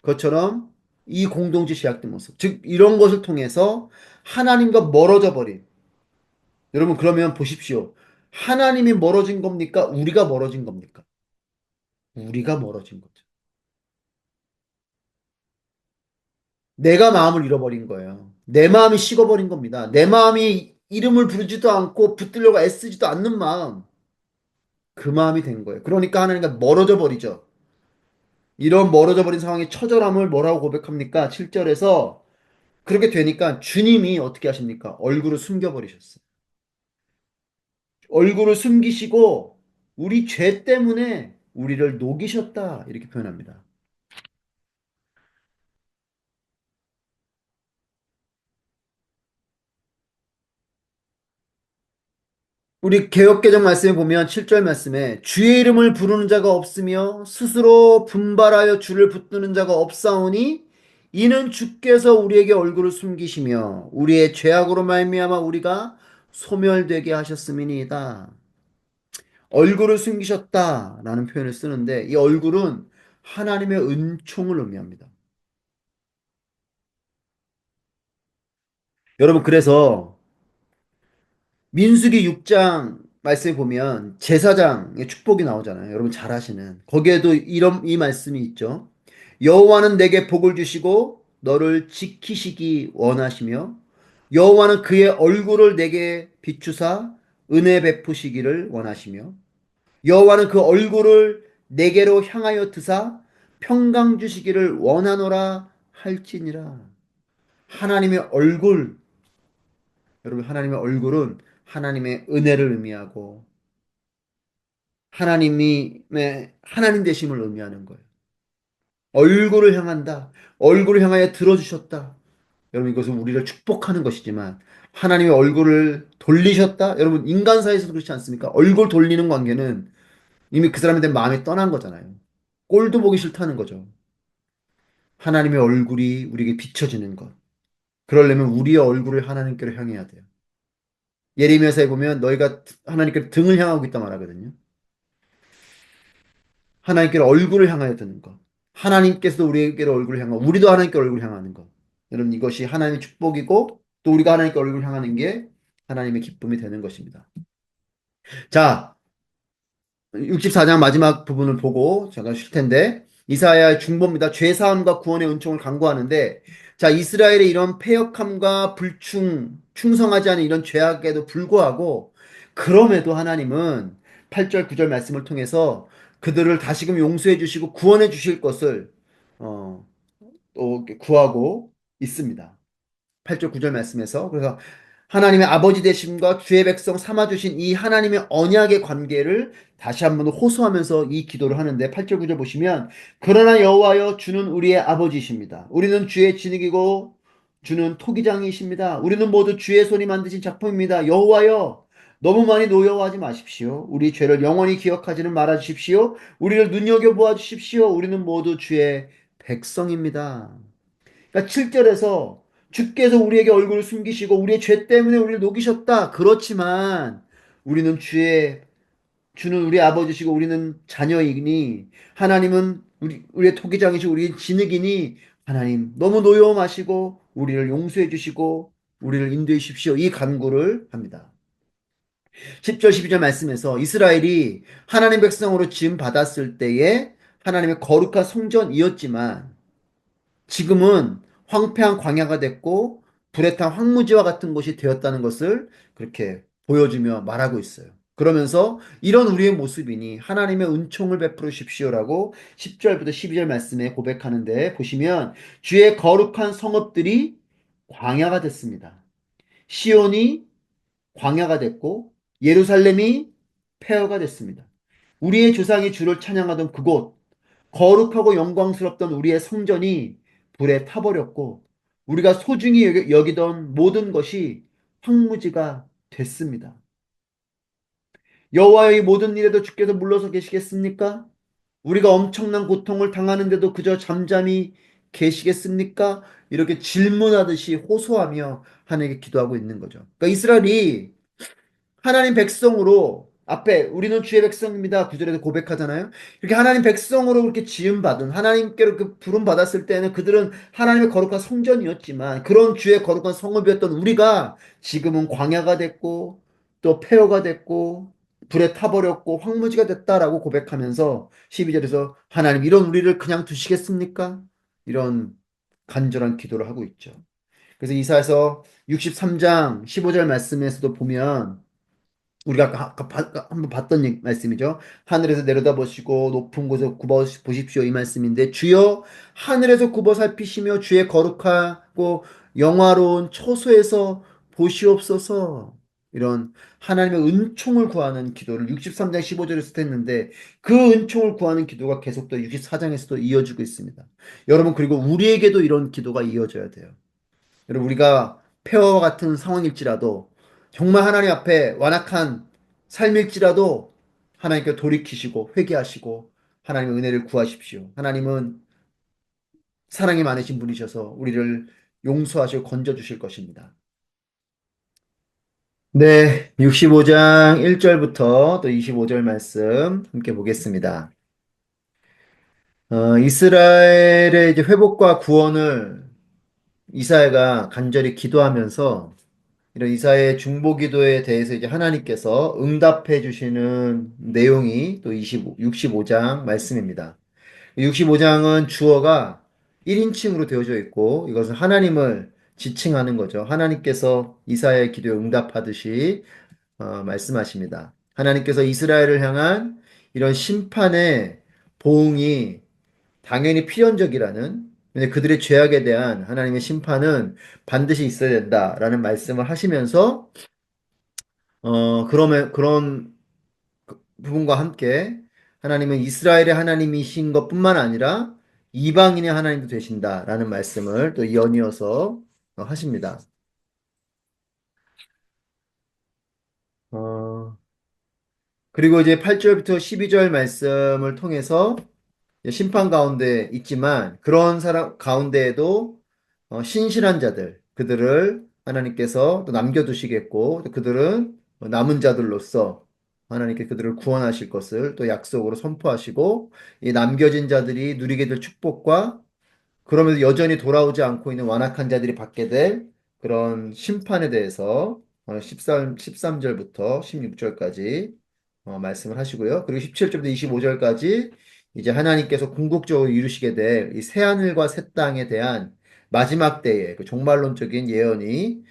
그것처럼 이 공동체 제약된 모습, 즉 이런 것을 통해서 하나님과 멀어져 버린, 여러분 그러면 보십시오. 하나님이 멀어진 겁니까? 우리가 멀어진 겁니까? 우리가 멀어진 거죠. 내가 마음을 잃어버린 거예요. 내 마음이 식어버린 겁니다. 내 마음이 이름을 부르지도 않고 붙들려고 애쓰지도 않는 마음, 그 마음이 된 거예요. 그러니까 하나님과 멀어져 버리죠. 이런 멀어져 버린 상황의 처절함을 뭐라고 고백합니까? 7절에서 그렇게 되니까 주님이 어떻게 하십니까? 얼굴을 숨겨버리셨어요. 얼굴을 숨기시고 우리 죄 때문에 우리를 녹이셨다. 이렇게 표현합니다. 우리 개역개정 말씀에 보면 7절 말씀에 주의 이름을 부르는 자가 없으며 스스로 분발하여 주를 붙드는 자가 없사오니 이는 주께서 우리에게 얼굴을 숨기시며 우리의 죄악으로 말미암아 우리가 소멸되게 하셨음이니이다. 얼굴을 숨기셨다라는 표현을 쓰는데 이 얼굴은 하나님의 은총을 의미합니다. 여러분, 그래서 민수기 6장 말씀에 보면 제사장의 축복이 나오잖아요. 여러분 잘 아시는. 거기에도 이 말씀이 있죠. 여호와는 내게 복을 주시고 너를 지키시기 원하시며 여호와는 그의 얼굴을 내게 비추사 은혜 베푸시기를 원하시며 여호와는 그 얼굴을 내게로 향하여 드사 평강 주시기를 원하노라 할지니라. 하나님의 얼굴, 여러분 하나님의 얼굴은 하나님의 은혜를 의미하고 하나님 되심을 의미하는 거예요. 얼굴을 향한다. 얼굴을 향하여 들어주셨다. 여러분 이것은 우리를 축복하는 것이지만 하나님의 얼굴을 돌리셨다. 여러분 인간 사이에서도 그렇지 않습니까? 얼굴 돌리는 관계는 이미 그 사람에 대한 마음이 떠난 거잖아요. 꼴도 보기 싫다는 거죠. 하나님의 얼굴이 우리에게 비춰지는 것. 그러려면 우리의 얼굴을 하나님께로 향해야 돼요. 예레미야서에 보면 너희가 하나님께 등을 향하고 있다 말하거든요. 하나님께로 얼굴을 향하여 드는 것. 하나님께서도 우리에게로 얼굴을 향하고 우리도 하나님께 얼굴을 향하는 것. 여러분 이것이 하나님의 축복이고 또 우리가 하나님께 얼굴을 향하는 게 하나님의 기쁨이 되는 것입니다. 자, 64장 마지막 부분을 보고 제가 쉴 텐데 이사야의 중보입니다. 죄사함과 구원의 은총을 강구하는데 자, 이스라엘의 이런 패역함과 충성하지 않은 이런 죄악에도 불구하고 그럼에도 하나님은 8절 9절 말씀을 통해서 그들을 다시금 용서해 주시고 구원해 주실 것을 어, 또 구하고 있습니다. 8절 9절 말씀에서 그래서 하나님의 아버지 되심과 주의 백성 삼아주신 이 하나님의 언약의 관계를 다시 한번 호소하면서 이 기도를 하는데 8절 9절 보시면 그러나 여호와여 주는 우리의 아버지이십니다. 우리는 주의 진흙이고 주는 토기장이십니다. 우리는 모두 주의 손이 만드신 작품입니다. 여호와여 너무 많이 노여워하지 마십시오. 우리 죄를 영원히 기억하지는 말아 주십시오. 우리를 눈여겨보아 주십시오. 우리는 모두 주의 백성입니다. 그러니까 7절에서 주께서 우리에게 얼굴을 숨기시고 우리의 죄 때문에 우리를 녹이셨다. 그렇지만 우리는 주는 우리 아버지시고 우리는 자녀이니 하나님은 우리의 토기장이시고 우리의 진흙이니 하나님 너무 노여워 마시고 우리를 용서해 주시고 우리를 인도해 주십시오. 이 간구를 합니다. 10절 12절 말씀에서 이스라엘이 하나님 백성으로 지음 받았을 때에 하나님의 거룩한 성전이었지만 지금은 황폐한 광야가 됐고 불에 탄 황무지와 같은 곳이 되었다는 것을 그렇게 보여주며 말하고 있어요. 그러면서 이런 우리의 모습이니 하나님의 은총을 베풀어 주십시오라고 10절부터 12절 말씀에 고백하는데 보시면 주의 거룩한 성읍들이 광야가 됐습니다. 시온이 광야가 됐고 예루살렘이 폐허가 됐습니다. 우리의 조상이 주를 찬양하던 그곳 거룩하고 영광스럽던 우리의 성전이 불에 타버렸고 우리가 소중히 여기던 모든 것이 황무지가 됐습니다. 여호와의 모든 일에도 주께서 물러서 계시겠습니까? 우리가 엄청난 고통을 당하는데도 그저 잠잠히 계시겠습니까? 이렇게 질문하듯이 호소하며 하나님께 기도하고 있는 거죠. 그러니까 이스라엘이 하나님 백성으로 앞에 우리는 주의 백성입니다. 구절에서 고백하잖아요. 이렇게 하나님 백성으로 그렇게 지음받은 하나님께로 그 부름 받았을 때는 그들은 하나님의 거룩한 성전이었지만 그런 주의 거룩한 성읍이었던 우리가 지금은 광야가 됐고 또 폐허가 됐고 불에 타버렸고 황무지가 됐다라고 고백하면서 12절에서 하나님 이런 우리를 그냥 두시겠습니까? 이런 간절한 기도를 하고 있죠. 그래서 이사에서 63장 15절 말씀에서도 보면 우리가 한번 봤던 말씀이죠. 하늘에서 내려다보시고 높은 곳에 굽어 보십시오. 이 말씀인데 주여 하늘에서 굽어 살피시며 주의 거룩하고 영화로운 처소에서 보시옵소서. 이런 하나님의 은총을 구하는 기도를 63장 15절에서 했는데 그 은총을 구하는 기도가 계속 또 64장에서도 이어지고 있습니다. 여러분 그리고 우리에게도 이런 기도가 이어져야 돼요. 여러분 우리가 폐허와 같은 상황일지라도 정말 하나님 앞에 완악한 삶일지라도 하나님께 돌이키시고 회개하시고 하나님의 은혜를 구하십시오. 하나님은 사랑이 많으신 분이셔서 우리를 용서하시고 건져주실 것입니다. 네, 65장 1절부터 또 25절 말씀 함께 보겠습니다. 이스라엘의 이제 회복과 구원을 이사야가 간절히 기도하면서 이런 이사의 중보 기도에 대해서 이제 하나님께서 응답해 주시는 내용이 또 65장 말씀입니다. 65장은 주어가 1인칭으로 되어져 있고 이것은 하나님을 지칭하는 거죠. 하나님께서 이사의 기도에 응답하듯이 말씀하십니다. 하나님께서 이스라엘을 향한 이런 심판의 보응이 당연히 필연적이라는 근데 그들의 죄악에 대한 하나님의 심판은 반드시 있어야 된다라는 말씀을 하시면서 그러면 그런 부분과 함께 하나님은 이스라엘의 하나님이신 것뿐만 아니라 이방인의 하나님도 되신다라는 말씀을 또 연이어서 하십니다. 어, 그리고 이제 8절부터 12절 말씀을 통해서 심판 가운데 있지만 그런 사람 가운데에도 신실한 자들 그들을 하나님께서 또 남겨두시겠고 또 그들은 남은 자들로서 하나님께 그들을 구원하실 것을 또 약속으로 선포하시고 이 남겨진 자들이 누리게 될 축복과 그러면서 여전히 돌아오지 않고 있는 완악한 자들이 받게 될 그런 심판에 대해서 13절부터 16절까지 말씀을 하시고요. 그리고 17절부터 25절까지 이제 하나님께서 궁극적으로 이루시게 될 이 새하늘과 새 땅에 대한 마지막 때의 그 종말론적인 예언이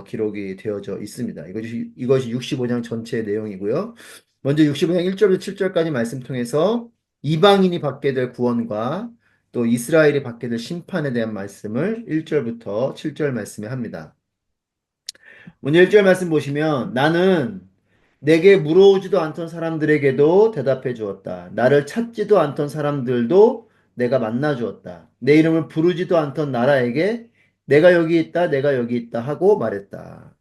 기록이 되어져 있습니다. 이것이 65장 전체의 내용이고요. 먼저 65장 1절부터 7절까지 말씀 통해서 이방인이 받게 될 구원과 또 이스라엘이 받게 될 심판에 대한 말씀을 1절부터 7절 말씀에 합니다. 오늘 1절 말씀 보시면 나는 내게 물어오지도 않던 사람들에게도 대답해 주었다. 나를 찾지도 않던 사람들도 내가 만나 주었다. 내 이름을 부르지도 않던 나라에게 내가 여기 있다, 내가 여기 있다 하고 말했다.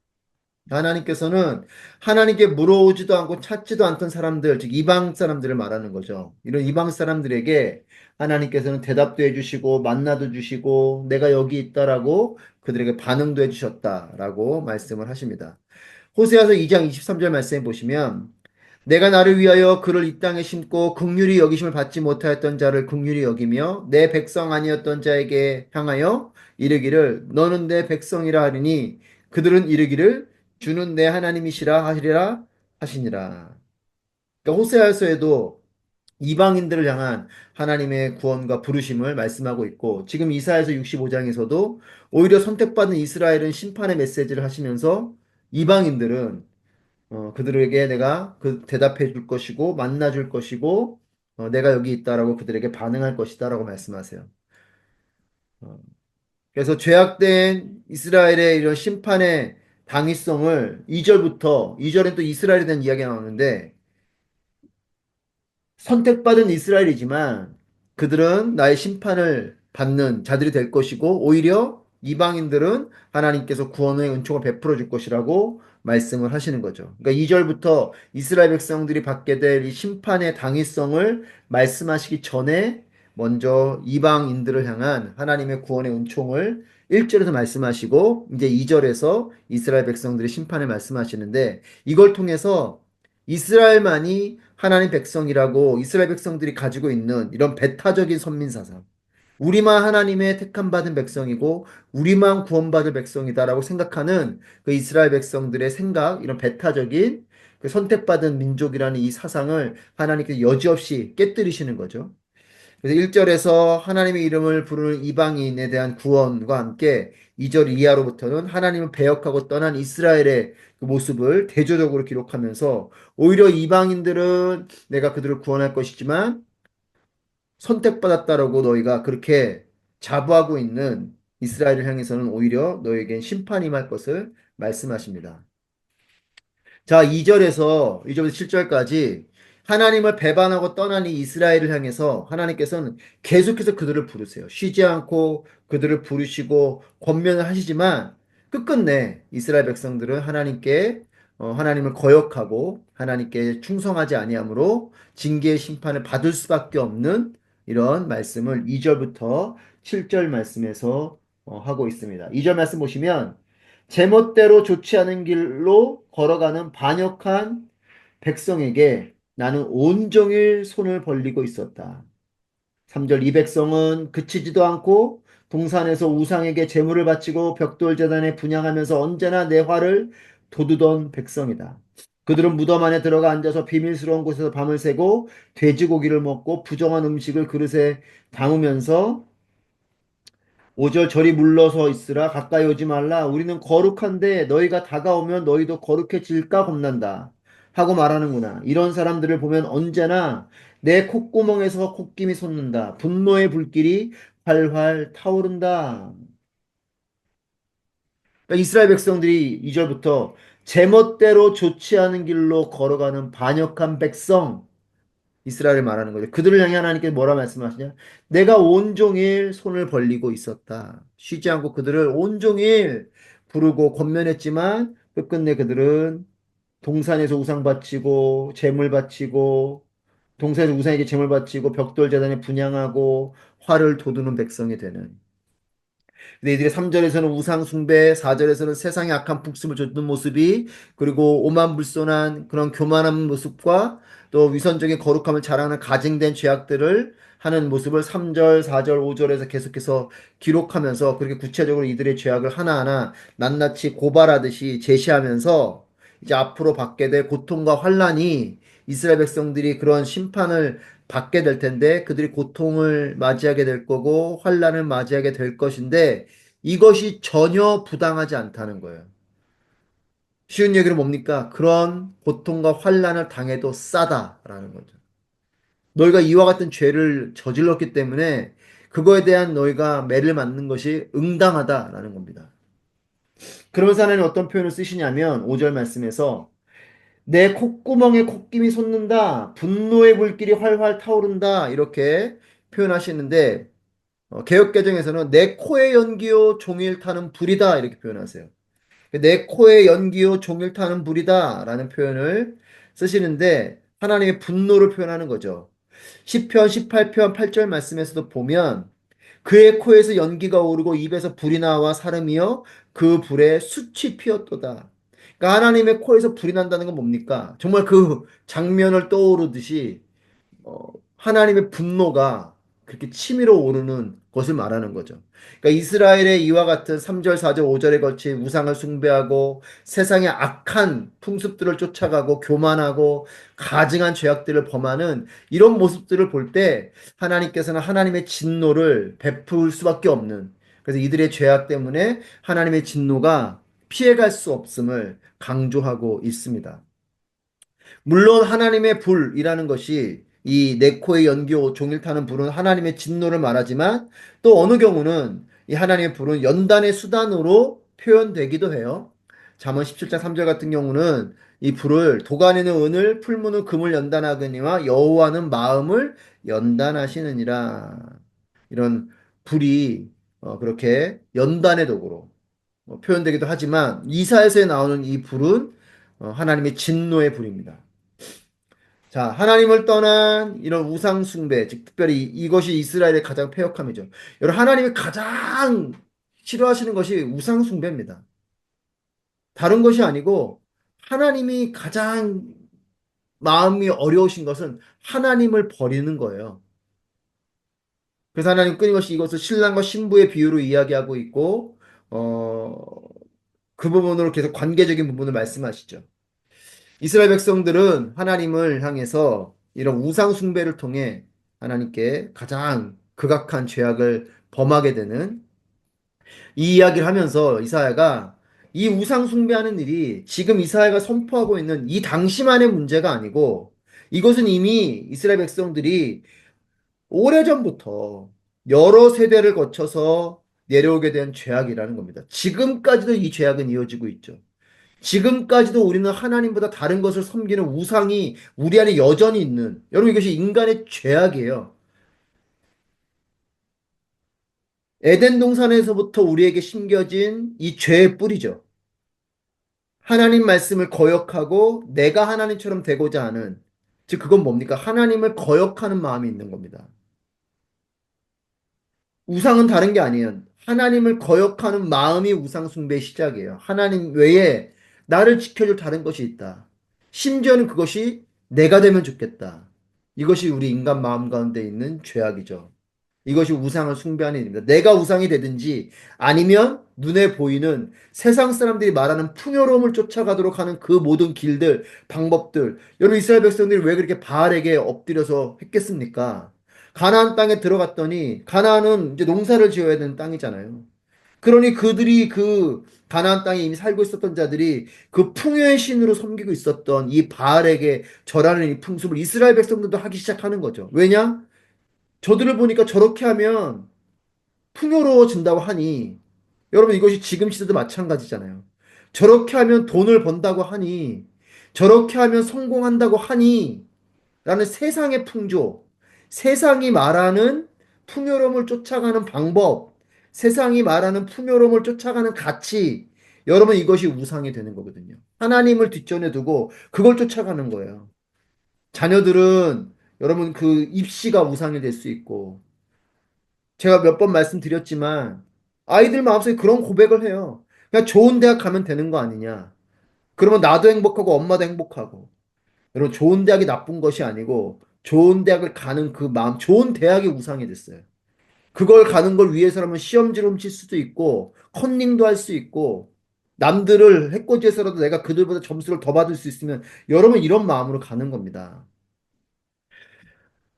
하나님께서는 하나님께 물어오지도 않고 찾지도 않던 사람들, 즉 이방 사람들을 말하는 거죠. 이런 이방 사람들에게 하나님께서는 대답도 해주시고 만나도 주시고 내가 여기 있다라고 그들에게 반응도 해주셨다라고 말씀을 하십니다. 호세아서 2장 23절 말씀해 보시면 내가 나를 위하여 그를 이 땅에 심고 긍휼히 여기심을 받지 못하였던 자를 긍휼히 여기며 내 백성 아니었던 자에게 향하여 이르기를 너는 내 백성이라 하리니 그들은 이르기를 주는 내 하나님이시라 하시리라 하시니라. 그러니까 호세아서에도 이방인들을 향한 하나님의 구원과 부르심을 말씀하고 있고 지금 이사야서 65장에서도 오히려 선택받은 이스라엘은 심판의 메시지를 하시면서 이방인들은 그들에게 내가 그 대답해 줄 것이고 만나 줄 것이고 내가 여기 있다라고 그들에게 반응할 것이다라고 말씀하세요. 어, 그래서 죄악된 이스라엘의 이런 심판의 당위성을 2절부터 2절엔 또 이스라엘에 대한 이야기가 나오는데 선택받은 이스라엘이지만 그들은 나의 심판을 받는 자들이 될 것이고 오히려 이방인들은 하나님께서 구원의 은총을 베풀어 줄 것이라고 말씀을 하시는 거죠. 그러니까 2절부터 이스라엘 백성들이 받게 될 이 심판의 당위성을 말씀하시기 전에 먼저 이방인들을 향한 하나님의 구원의 은총을 1절에서 말씀하시고 이제 2절에서 이스라엘 백성들의 심판을 말씀하시는데 이걸 통해서 이스라엘만이 하나님 백성이라고 이스라엘 백성들이 가지고 있는 이런 배타적인 선민사상. 우리만 하나님의 택함 받은 백성이고 우리만 구원받을 백성이다라고 생각하는 그 이스라엘 백성들의 생각, 이런 배타적인 그 선택받은 민족이라는 이 사상을 하나님께서 여지없이 깨뜨리시는 거죠. 그래서 1절에서 하나님의 이름을 부르는 이방인에 대한 구원과 함께 2절 이하로부터는 하나님을 배역하고 떠난 이스라엘의 그 모습을 대조적으로 기록하면서 오히려 이방인들은 내가 그들을 구원할 것이지만 선택받았다라고 너희가 그렇게 자부하고 있는 이스라엘을 향해서는 오히려 너에겐 심판이 임할 것을 말씀하십니다. 자, 2절부터 7절까지 하나님을 배반하고 떠난 이 이스라엘을 향해서 하나님께서는 계속해서 그들을 부르세요. 쉬지 않고 그들을 부르시고 권면을 하시지만 끝끝내 이스라엘 백성들은 하나님을 거역하고 하나님께 충성하지 아니하므로 징계의 심판을 받을 수밖에 없는 이런 말씀을 2절부터 7절 말씀에서 하고 있습니다. 2절 말씀 보시면 제멋대로 좋지 않은 길로 걸어가는 반역한 백성에게 나는 온종일 손을 벌리고 있었다. 3절 이 백성은 그치지도 않고 동산에서 우상에게 제물을 바치고 벽돌 제단에 분향하면서 언제나 내 화를 돋우던 백성이다. 그들은 무덤 안에 들어가 앉아서 비밀스러운 곳에서 밤을 새고 돼지고기를 먹고 부정한 음식을 그릇에 담으면서 5절 저리 물러서 있으라 가까이 오지 말라 우리는 거룩한데 너희가 다가오면 너희도 거룩해질까 겁난다 하고 말하는구나. 이런 사람들을 보면 언제나 내 콧구멍에서 콧김이 솟는다. 분노의 불길이 활활 타오른다. 그러니까 이스라엘 백성들이 2절부터 제멋대로 좋지 않은 길로 걸어가는 반역한 백성 이스라엘을 말하는 거죠. 그들을 향해 하나님께서 뭐라 말씀하시냐? 내가 온종일 손을 벌리고 있었다. 쉬지 않고 그들을 온종일 부르고 권면했지만 끝끝내 그들은 동산에서 우상 바치고 재물 바치고 동산에서 우상에게 재물 바치고 벽돌 제단에 분향하고 화를 돋우는 백성이 되는 근데 이들이 3절에서는 우상 숭배, 4절에서는 세상의 악한 북심을 줬던 모습이 그리고 오만불손한 그런 교만한 모습과 또 위선적인 거룩함을 자랑하는 가증된 죄악들을 하는 모습을 3절, 4절, 5절에서 계속해서 기록하면서 그렇게 구체적으로 이들의 죄악을 하나하나 낱낱이 고발하듯이 제시하면서 이제 앞으로 받게 될 고통과 환란이 이스라엘 백성들이 그런 심판을 받게 될 텐데 그들이 고통을 맞이하게 될 거고 환란을 맞이하게 될 것인데 이것이 전혀 부당하지 않다는 거예요. 쉬운 얘기로 뭡니까? 그런 고통과 환란을 당해도 싸다라는 거죠. 너희가 이와 같은 죄를 저질렀기 때문에 그거에 대한 너희가 매를 맞는 것이 응당하다라는 겁니다. 그러면서 하나님 어떤 표현을 쓰시냐면 5절 말씀에서 내 콧구멍에 콧김이 솟는다. 분노의 불길이 활활 타오른다. 이렇게 표현하시는데 개역개정에서는 내 코에 연기요 종일 타는 불이다. 이렇게 표현하세요. 내 코에 연기요 종일 타는 불이다. 라는 표현을 쓰시는데 하나님의 분노를 표현하는 거죠. 시편 18편 8절 말씀에서도 보면 그의 코에서 연기가 오르고 입에서 불이 나와 사름이여 그 불에 숯이 피었도다. 그러니까 하나님의 코에서 불이 난다는 건 뭡니까? 정말 그 장면을 떠오르듯이 하나님의 분노가 그렇게 치밀어 오르는 것을 말하는 거죠. 그러니까 이스라엘의 이와 같은 3절, 4절, 5절에 걸친 우상을 숭배하고 세상의 악한 풍습들을 쫓아가고 교만하고 가증한 죄악들을 범하는 이런 모습들을 볼 때 하나님께서는 하나님의 진노를 베풀 수밖에 없는, 그래서 이들의 죄악 때문에 하나님의 진노가 피해갈 수 없음을 강조하고 있습니다. 물론 하나님의 불이라는 것이 이 네코의 연기 종일 타는 불은 하나님의 진노를 말하지만 또 어느 경우는 이 하나님의 불은 연단의 수단으로 표현되기도 해요. 잠언 17장 3절 같은 경우는 이 불을 도가니는 은을 풀무는 금을 연단하거니와 여호와는 마음을 연단하시느니라. 이런 불이 그렇게 연단의 도구로 표현되기도 하지만 이사에서 나오는 이 불은 하나님의 진노의 불입니다. 자, 하나님을 떠난 이런 우상 숭배, 즉 특별히 이것이 이스라엘의 가장 패역함이죠. 여러분, 하나님이 가장 싫어하시는 것이 우상 숭배입니다. 다른 것이 아니고 하나님이 가장 마음이 어려우신 것은 하나님을 버리는 거예요. 그래서 하나님 끊임없이 이것을 신랑과 신부의 비유로 이야기하고 있고, 그 부분으로 계속 관계적인 부분을 말씀하시죠. 이스라엘 백성들은 하나님을 향해서 이런 우상 숭배를 통해 하나님께 가장 극악한 죄악을 범하게 되는 이 이야기를 하면서 이사야가 이 우상 숭배하는 일이 지금 이사야가 선포하고 있는 이 당시만의 문제가 아니고 이것은 이미 이스라엘 백성들이 오래전부터 여러 세대를 거쳐서 내려오게 된 죄악이라는 겁니다. 지금까지도 이 죄악은 이어지고 있죠. 지금까지도 우리는 하나님보다 다른 것을 섬기는 우상이 우리 안에 여전히 있는, 여러분, 이것이 인간의 죄악이에요. 에덴 동산에서부터 우리에게 심겨진 이 죄의 뿌리죠. 하나님 말씀을 거역하고 내가 하나님처럼 되고자 하는, 즉 그건 뭡니까? 하나님을 거역하는 마음이 있는 겁니다. 우상은 다른 게 아니에요. 하나님을 거역하는 마음이 우상 숭배의 시작이에요. 하나님 외에 나를 지켜줄 다른 것이 있다. 심지어는 그것이 내가 되면 좋겠다. 이것이 우리 인간 마음 가운데 있는 죄악이죠. 이것이 우상을 숭배하는 일입니다. 내가 우상이 되든지 아니면 눈에 보이는 세상 사람들이 말하는 풍요로움을 쫓아가도록 하는 그 모든 길들, 방법들. 여러분 이스라엘 백성들이 왜 그렇게 바알에게 엎드려서 했겠습니까? 가나안 땅에 들어갔더니 가나안은 이제 농사를 지어야 되는 땅이잖아요. 그러니 그들이 그 가나안 땅에 이미 살고 있었던 자들이 그 풍요의 신으로 섬기고 있었던 이 바알에게 절하는 이 풍습을 이스라엘 백성들도 하기 시작하는 거죠. 왜냐? 저들을 보니까 저렇게 하면 풍요로워진다고 하니, 여러분 이것이 지금 시대도 마찬가지잖아요. 저렇게 하면 돈을 번다고 하니, 저렇게 하면 성공한다고 하니, 라는 세상의 풍조, 세상이 말하는 풍요로움을 쫓아가는 방법, 세상이 말하는 풍요로움을 쫓아가는 가치, 여러분 이것이 우상이 되는 거거든요. 하나님을 뒷전에 두고 그걸 쫓아가는 거예요. 자녀들은 여러분 그 입시가 우상이 될 수 있고, 제가 몇 번 말씀드렸지만 아이들 마음속에 그런 고백을 해요. 그냥 좋은 대학 가면 되는 거 아니냐. 그러면 나도 행복하고 엄마도 행복하고. 여러분 좋은 대학이 나쁜 것이 아니고 좋은 대학을 가는 그 마음, 좋은 대학이 우상이 됐어요. 그걸 가는 걸 위해서라면 시험지를 훔칠 수도 있고 컨닝도 할 수 있고 남들을 해코지해서라도 내가 그들보다 점수를 더 받을 수 있으면 여러분 이런 마음으로 가는 겁니다.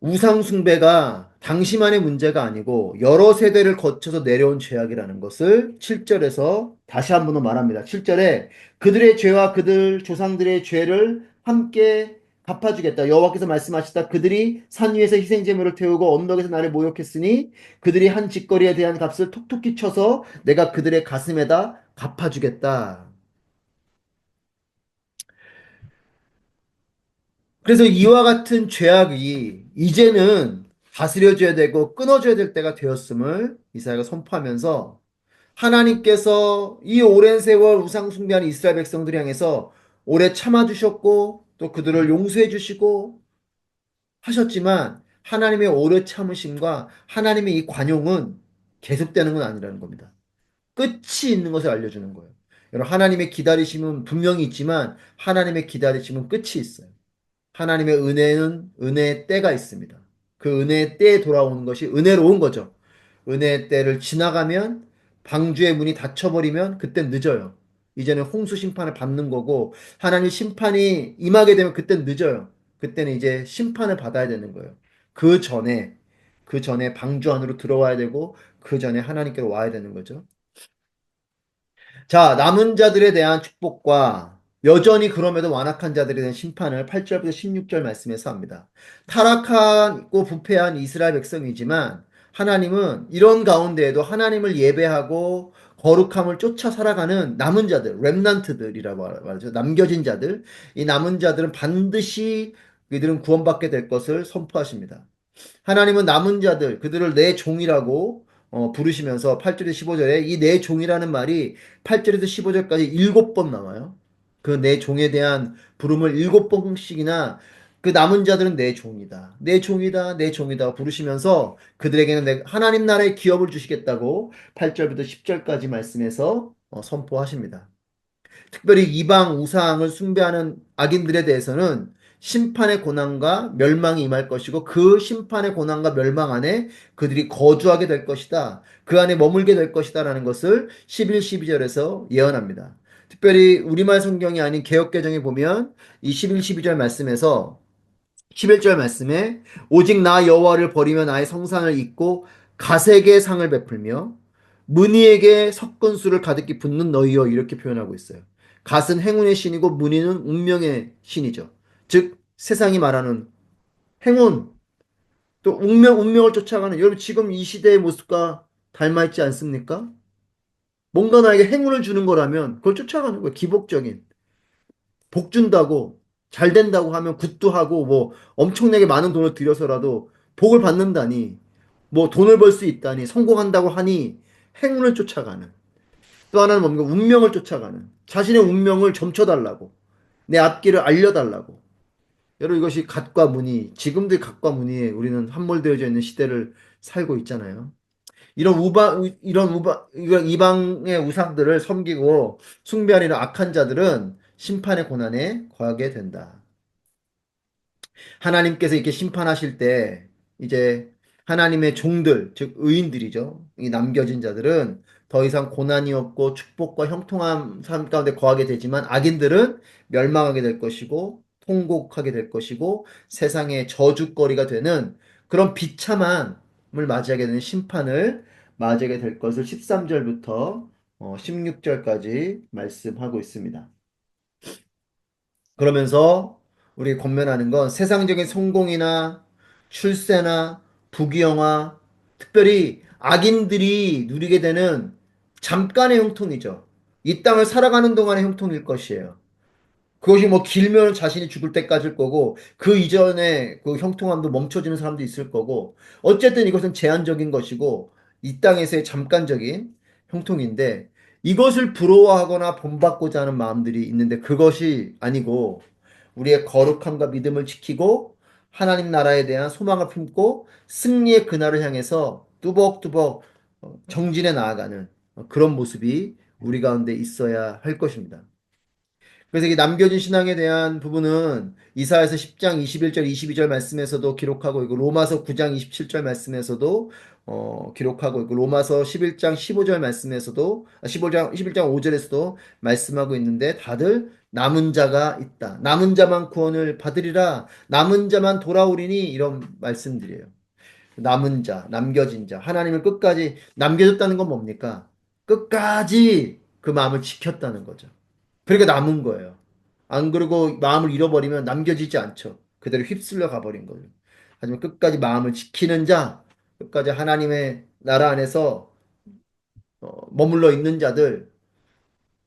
우상숭배가 당시만의 문제가 아니고 여러 세대를 거쳐서 내려온 죄악이라는 것을 7절에서 다시 한번 더 말합니다. 7절에 그들의 죄와 그들 조상들의 죄를 함께 갚아주겠다. 여호와께서 말씀하시다. 그들이 산 위에서 희생제물을 태우고 언덕에서 나를 모욕했으니 그들이 한 짓거리에 대한 값을 톡톡히 쳐서 내가 그들의 가슴에다 갚아주겠다. 그래서 이와 같은 죄악이 이제는 다스려져야 되고 끊어져야 될 때가 되었음을 이사야가 선포하면서 하나님께서 이 오랜 세월 우상 숭배하는 이스라엘 백성들 향해서 오래 참아주셨고 또 그들을 용서해 주시고 하셨지만 하나님의 오래 참으심과 하나님의 이 관용은 계속되는 건 아니라는 겁니다. 끝이 있는 것을 알려주는 거예요. 여러분, 하나님의 기다리심은 분명히 있지만 하나님의 기다리심은 끝이 있어요. 하나님의 은혜는 은혜의 때가 있습니다. 그 은혜의 때에 돌아오는 것이 은혜로운 거죠. 은혜의 때를 지나가면 방주의 문이 닫혀버리면 그땐 늦어요. 이제는 홍수 심판을 받는 거고 하나님 심판이 임하게 되면 그땐 늦어요. 그때는 이제 심판을 받아야 되는 거예요. 그 전에 그 전에 방주 안으로 들어와야 되고 그 전에 하나님께로 와야 되는 거죠. 자, 남은 자들에 대한 축복과 여전히 그럼에도 완악한 자들에 대한 심판을 8절부터 16절 말씀에서 합니다. 타락하고 부패한 이스라엘 백성이지만 하나님은 이런 가운데에도 하나님을 예배하고 거룩함을 쫓아 살아가는 남은 자들, 렘넌트들이라고 말하죠. 남겨진 자들. 이 남은 자들은 반드시 그들은 구원받게 될 것을 선포하십니다. 하나님은 남은 자들, 그들을 내 종이라고 부르시면서 8절에서 15절에 이 내 종이라는 말이 8절에서 15절까지 7번 나와요. 그 내 종에 대한 부름을 7번씩이나 그 남은 자들은 내 종이다. 내 종이다. 내 종이다. 부르시면서 그들에게는 하나님 나라의 기업을 주시겠다고 8절부터 10절까지 말씀해서 선포하십니다. 특별히 이방 우상을 숭배하는 악인들에 대해서는 심판의 고난과 멸망이 임할 것이고 그 심판의 고난과 멸망 안에 그들이 거주하게 될 것이다. 그 안에 머물게 될 것이다 라는 것을 11, 12절에서 예언합니다. 특별히 우리말 성경이 아닌 개역개정에 보면 이 11, 12절 말씀에서 11절 말씀에 오직 나 여호와를 버리며 나의 성산을 잊고 가색의 상을 베풀며 문희에게 석근수를 가득히 붓는 너희여 이렇게 표현하고 있어요. 갓은 행운의 신이고 문희는 운명의 신이죠. 즉 세상이 말하는 행운 또 운명을 쫓아가는 여러분 지금 이 시대의 모습과 닮아 있지 않습니까? 뭔가 나에게 행운을 주는 거라면 그걸 쫓아가는 거예요. 기복적인. 복 준다고 잘 된다고 하면 굿도 하고 뭐 엄청나게 많은 돈을 들여서라도 복을 받는다니 뭐 돈을 벌 수 있다니 성공한다고 하니 행운을 쫓아가는 또 하나는 뭡니까? 운명을 쫓아가는 자신의 운명을 점쳐달라고 내 앞길을 알려달라고 여러분 이것이 갓과 문이 지금도 갓과 문이에 우리는 함몰되어져 있는 시대를 살고 있잖아요. 이런 이방의 우상들을 섬기고 숭배하는 악한 자들은 심판의 고난에 거하게 된다. 하나님께서 이렇게 심판하실 때 이제 하나님의 종들, 즉 의인들이죠. 이 남겨진 자들은 더 이상 고난이 없고 축복과 형통한 삶 가운데 거하게 되지만 악인들은 멸망하게 될 것이고 통곡하게 될 것이고 세상의 저주거리가 되는 그런 비참함을 맞이하게 되는 심판을 맞이하게 될 것을 13절부터 16절까지 말씀하고 있습니다. 그러면서 우리 권면하는 건 세상적인 성공이나 출세나 부귀영화, 특별히 악인들이 누리게 되는 잠깐의 형통이죠. 이 땅을 살아가는 동안의 형통일 것이에요. 그것이 뭐 길면 자신이 죽을 때까지일 거고 그 이전에 그 형통함도 멈춰지는 사람도 있을 거고 어쨌든 이것은 제한적인 것이고 이 땅에서의 잠깐적인 형통인데 이것을 부러워하거나 본받고자 하는 마음들이 있는데 그것이 아니고 우리의 거룩함과 믿음을 지키고 하나님 나라에 대한 소망을 품고 승리의 그날을 향해서 뚜벅뚜벅 정진해 나아가는 그런 모습이 우리 가운데 있어야 할 것입니다. 그래서 이 남겨진 신앙에 대한 부분은 이사야서 10장 21절 22절 말씀에서도 기록하고 있고 로마서 9장 27절 말씀에서도 기록하고 있고 로마서 11장 15절 말씀에서도 15장 11장 5절에서도 말씀하고 있는데 다들 남은 자가 있다. 남은 자만 구원을 받으리라. 남은 자만 돌아오리니 이런 말씀들이에요. 남은 자, 남겨진 자. 하나님을 끝까지 남겨줬다는 건 뭡니까? 끝까지 그 마음을 지켰다는 거죠. 그러니까 남은 거예요. 안 그러고 마음을 잃어버리면 남겨지지 않죠. 그대로 휩쓸려 가버린 거예요. 하지만 끝까지 마음을 지키는 자, 끝까지 하나님의 나라 안에서 머물러 있는 자들,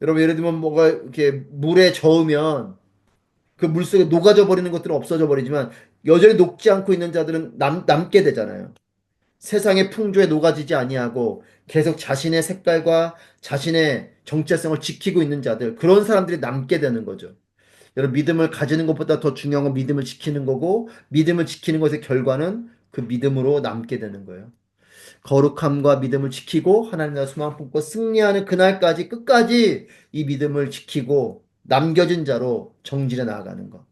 여러분 예를 들면 뭐가 이렇게 물에 저으면 그 물속에 녹아져 버리는 것들은 없어져 버리지만 여전히 녹지 않고 있는 자들은 남게 되잖아요. 세상의 풍조에 녹아지지 아니하고 계속 자신의 색깔과 자신의 정체성을 지키고 있는 자들, 그런 사람들이 남게 되는 거죠. 여러분, 믿음을 가지는 것보다 더 중요한 건 믿음을 지키는 거고, 믿음을 지키는 것의 결과는 그 믿음으로 남게 되는 거예요. 거룩함과 믿음을 지키고 하나님 나라 소망 품고 승리하는 그날까지 끝까지 이 믿음을 지키고 남겨진 자로 정진해 나아가는 것.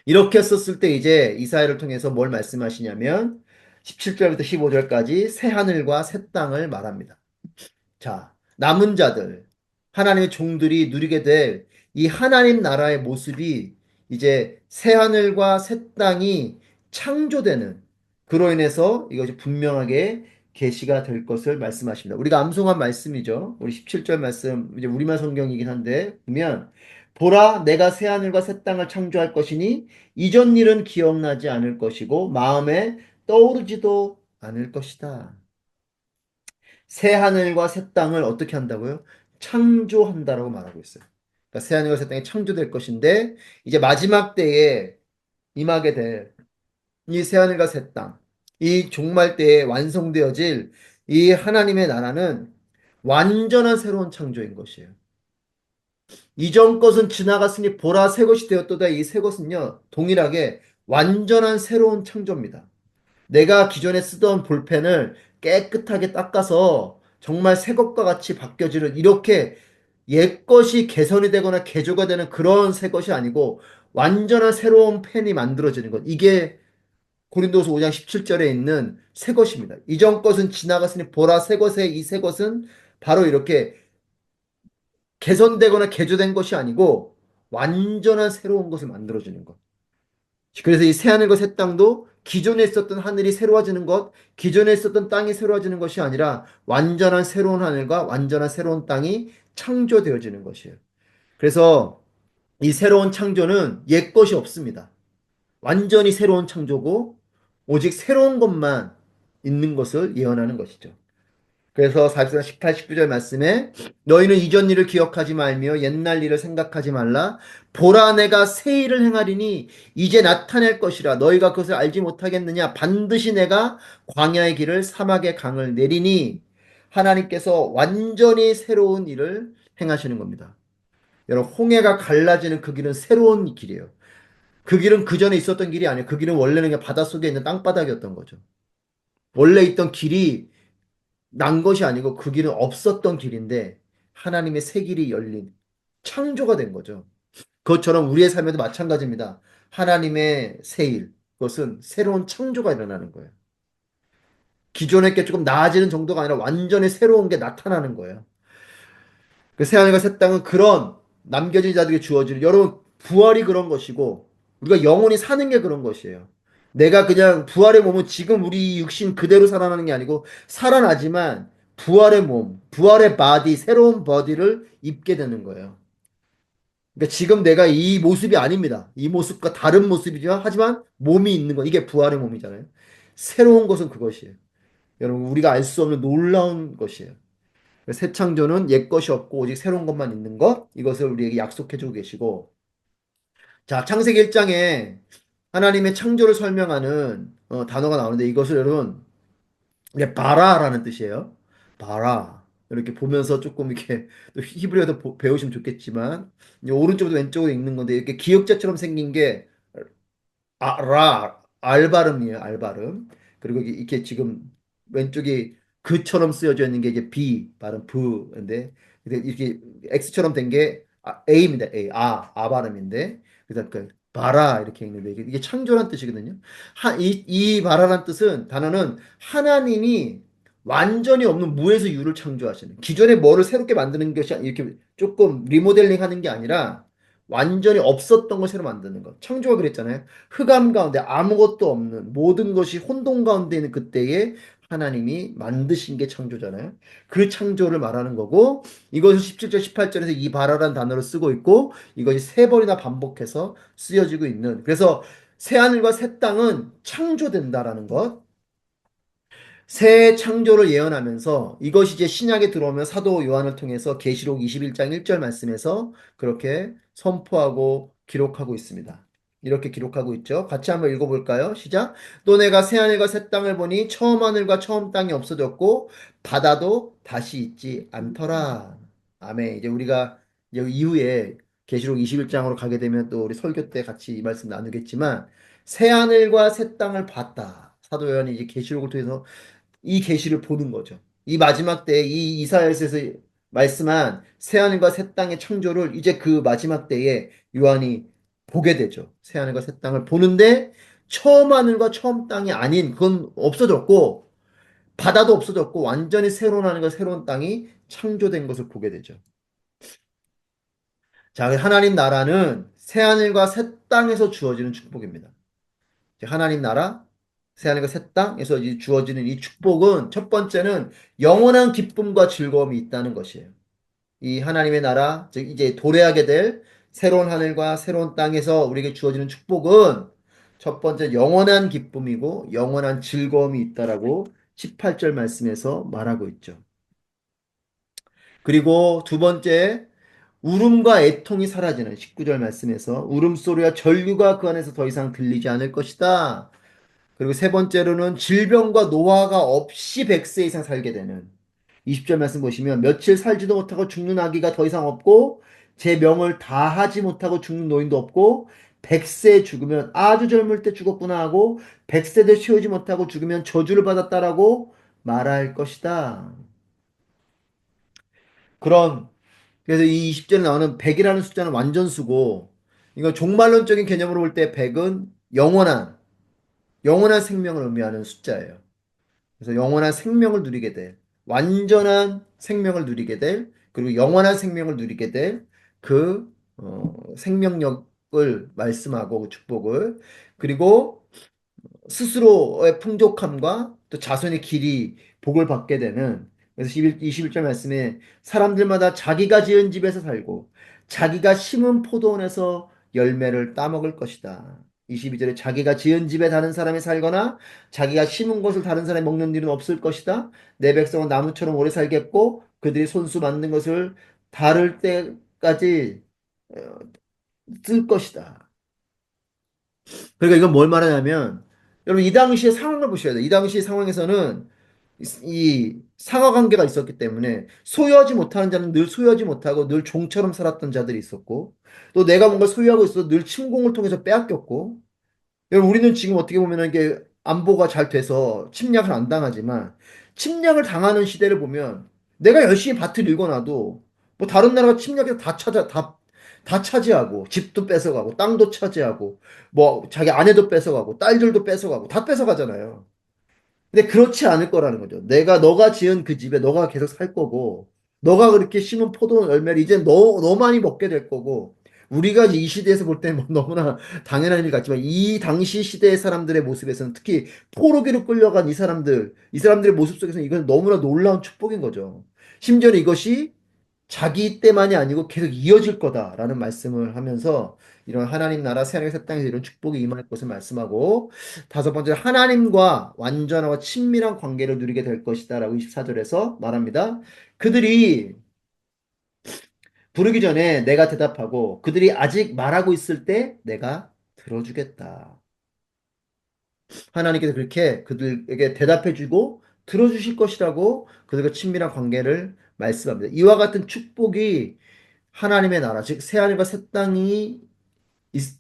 이렇게 썼을 때 이제 이사야를 통해서 뭘 말씀하시냐면 17절부터 15절까지 새 하늘과 새 땅을 말합니다. 자, 남은 자들, 하나님의 종들이 누리게 될 이 하나님 나라의 모습이 이제 새 하늘과 새 땅이 창조되는, 그로 인해서 이것이 분명하게 계시가 될 것을 말씀하십니다. 우리가 암송한 말씀이죠. 우리 17절 말씀, 이제 우리말 성경이긴 한데 보면, 보라 내가 새 하늘과 새 땅을 창조할 것이니 이전 일은 기억나지 않을 것이고 마음에 떠오르지도 않을 것이다. 새 하늘과 새 땅을 어떻게 한다고요? 창조한다라고 말하고 있어요. 그러니까 새 하늘과 새 땅이 창조될 것인데 이제 마지막 때에 임하게 될 이 새 하늘과 새 땅, 이 종말 때에 완성되어질 이 하나님의 나라는 완전한 새로운 창조인 것이에요. 이전 것은 지나갔으니 보라 새 것이 되었도다. 이 새 것은요, 동일하게 완전한 새로운 창조입니다. 내가 기존에 쓰던 볼펜을 깨끗하게 닦아서 정말 새 것과 같이 바뀌어지는, 이렇게 옛 것이 개선이 되거나 개조가 되는 그런 새 것이 아니고 완전한 새로운 펜이 만들어지는 것. 이게 고린도서 5장 17절에 있는 새 것입니다. 이전 것은 지나갔으니 보라 새 것의 이 새 것은 바로 이렇게 개선되거나 개조된 것이 아니고 완전한 새로운 것을 만들어주는 것. 그래서 이 새하늘과 새 땅도 기존에 있었던 하늘이 새로워지는 것, 기존에 있었던 땅이 새로워지는 것이 아니라 완전한 새로운 하늘과 완전한 새로운 땅이 창조되어지는 것이에요. 그래서 이 새로운 창조는 옛 것이 없습니다. 완전히 새로운 창조고 오직 새로운 것만 있는 것을 예언하는 것이죠. 그래서 4장 18, 19절 말씀에 너희는 이전 일을 기억하지 말며 옛날 일을 생각하지 말라. 보라 내가 새 일을 행하리니 이제 나타낼 것이라. 너희가 그것을 알지 못하겠느냐. 반드시 내가 광야의 길을 사막의 강을 내리니. 하나님께서 완전히 새로운 일을 행하시는 겁니다. 여러분, 홍해가 갈라지는 그 길은 새로운 길이에요. 그 길은 그 전에 있었던 길이 아니에요. 그 길은 원래는 그냥 바닷속에 있는 땅바닥이었던 거죠. 원래 있던 길이 난 것이 아니고 그 길은 없었던 길인데 하나님의 새 길이 열린 창조가 된 거죠. 그것처럼 우리의 삶에도 마찬가지입니다. 하나님의 새 일, 그것은 새로운 창조가 일어나는 거예요. 기존에 게 조금 나아지는 정도가 아니라 완전히 새로운 게 나타나는 거예요. 그 새하늘과 새 땅은 그런 남겨진 자들에게 주어지는, 여러분, 부활이 그런 것이고 우리가 영원히 사는 게 그런 것이에요. 내가 그냥 부활의 몸은 지금 우리 육신 그대로 살아나는 게 아니고 살아나지만 부활의 몸, 부활의 바디, 새로운 버디를 입게 되는 거예요. 그러니까 지금 내가 이 모습이 아닙니다. 이 모습과 다른 모습이죠. 하지만 몸이 있는 거, 이게 부활의 몸이잖아요. 새로운 것은 그것이에요. 여러분, 우리가 알 수 없는 놀라운 것이에요. 새 창조는 옛 것이 없고 오직 새로운 것만 있는 것, 이것을 우리에게 약속해주고 계시고, 자, 창세기 1장에 하나님의 창조를 설명하는 단어가 나오는데 이것을 여러분, 이게 바라라는 뜻이에요. 바라. 이렇게 보면서 조금 이렇게 또 히브리어도 배우시면 좋겠지만 이제 오른쪽으로 왼쪽으로 읽는 건데 이렇게 기역자처럼 생긴 게 알 발음이에요, 알 발음. 그리고 이렇게 지금 왼쪽이 그처럼 쓰여져 있는 게 이제 B 발음, 부인데, 이렇게 X처럼 된 게 A입니다, A. 아 발음인데. 그래서 그 바라 이렇게 읽는데 이게 창조란 뜻이거든요. 이 바라란 뜻은, 단어는 하나님이 완전히 없는 무에서 유를 창조하시는, 기존에 뭐를 새롭게 만드는 것이 이렇게 조금 리모델링 하는 게 아니라 완전히 없었던 걸 새로 만드는 것. 창조가 그랬잖아요. 흑암 가운데 아무것도 없는 모든 것이 혼돈 가운데 있는 그때에 하나님이 만드신 게 창조잖아요. 그 창조를 말하는 거고, 이것을 17절, 18절에서 이 바라란 단어를 쓰고 있고, 이것이 세 번이나 반복해서 쓰여지고 있는. 그래서 새하늘과 새 땅은 창조된다라는 것. 새 창조를 예언하면서 이것이 이제 신약에 들어오면 사도 요한을 통해서 계시록 21장 1절 말씀에서 그렇게 선포하고 기록하고 있습니다. 이렇게 기록하고 있죠. 같이 한번 읽어볼까요? 시작. 또 내가 새 하늘과 새 땅을 보니 처음 하늘과 처음 땅이 없어졌고 바다도 다시 있지 않더라. 아멘. 이제 우리가 여기 이후에 계시록 21장으로 가게 되면 또 우리 설교 때 같이 이 말씀 나누겠지만 새 하늘과 새 땅을 봤다. 사도 요한이 이제 계시록을 통해서 이 계시를 보는 거죠. 이 마지막 때에 이 이사야서에서 말씀한 새하늘과 새 땅의 창조를 이제 그 마지막 때에 요한이 보게 되죠. 새하늘과 새 땅을 보는데 처음 하늘과 처음 땅이 아닌 그건 없어졌고 바다도 없어졌고 완전히 새로운 하늘과 새로운 땅이 창조된 것을 보게 되죠. 자, 하나님 나라는 새하늘과 새 땅에서 주어지는 축복입니다. 하나님 나라, 새하늘과 새 땅에서 주어지는 이 축복은 첫 번째는 영원한 기쁨과 즐거움이 있다는 것이에요. 이 하나님의 나라, 즉 이제 도래하게 될 새로운 하늘과 새로운 땅에서 우리에게 주어지는 축복은 첫 번째 영원한 기쁨이고 영원한 즐거움이 있다라고 18절 말씀에서 말하고 있죠. 그리고 두 번째 울음과 애통이 사라지는 19절 말씀에서 울음소리와 전류가 그 안에서 더 이상 들리지 않을 것이다. 그리고 세 번째로는 질병과 노화가 없이 100세 이상 살게 되는 20절 말씀 보시면 며칠 살지도 못하고 죽는 아기가 더 이상 없고 제 명을 다 하지 못하고 죽는 노인도 없고 100세 죽으면 아주 젊을 때 죽었구나 하고 100세대 채우지 못하고 죽으면 저주를 받았다라고 말할 것이다. 그런 그래서 이 20절에 나오는 100이라는 숫자는 완전수고 이거 종말론적인 개념으로 볼 때 100은 영원한 생명을 의미하는 숫자예요. 그래서 영원한 생명을 누리게 될, 완전한 생명을 누리게 될, 그리고 영원한 생명을 누리게 될 그 생명력을 말씀하고 그 축복을 그리고 스스로의 풍족함과 또 자손의 길이 복을 받게 되는 그래서 21절 말씀에 사람들마다 자기가 지은 집에서 살고 자기가 심은 포도원에서 열매를 따먹을 것이다. 22절에 자기가 지은 집에 다른 사람이 살거나 자기가 심은 것을 다른 사람이 먹는 일은 없을 것이다. 내 백성은 나무처럼 오래 살겠고 그들이 손수 만든 것을 다를 때까지 어, 쓸 것이다. 그러니까 이건 뭘 말하냐면 여러분 이 당시의 상황을 보셔야 돼요. 이 당시 상황에서는 이 상하 관계가 있었기 때문에 소유하지 못하는 자는 늘 소유하지 못하고 늘 종처럼 살았던 자들이 있었고 또 내가 뭔가 소유하고 있어도 늘 침공을 통해서 빼앗겼고 여러분 우리는 지금 어떻게 보면 이게 안보가 잘 돼서 침략을 안 당하지만 침략을 당하는 시대를 보면 내가 열심히 밭을 읽어놔도 뭐 다른 나라가 침략해서 다 차지하고 집도 뺏어가고 땅도 차지하고 뭐 자기 아내도 뺏어가고 딸들도 뺏어가고 다 뺏어가잖아요. 근데 그렇지 않을 거라는 거죠. 너가 지은 그 집에 너가 계속 살 거고, 너가 그렇게 심은 포도 열매를 이제 너만이 먹게 될 거고, 우리가 이 시대에서 볼 때는 뭐 너무나 당연한 일 같지만, 이 당시 시대의 사람들의 모습에서는 특히 포로기로 끌려간 이 사람들의 모습 속에서는 이건 너무나 놀라운 축복인 거죠. 심지어는 이것이 자기 때만이 아니고 계속 이어질 거다라는 말씀을 하면서 이런 하나님 나라 새하늘과 새 땅에서 이런 축복이 임할 것을 말씀하고 다섯 번째 하나님과 완전하고 친밀한 관계를 누리게 될 것이다라고 24절에서 말합니다. 그들이 부르기 전에 내가 대답하고 그들이 아직 말하고 있을 때 내가 들어주겠다. 하나님께서 그렇게 그들에게 대답해주고 들어주실 것이라고 그들과 친밀한 관계를 말씀합니다. 이와 같은 축복이 하나님의 나라, 즉 새하늘과 새 땅이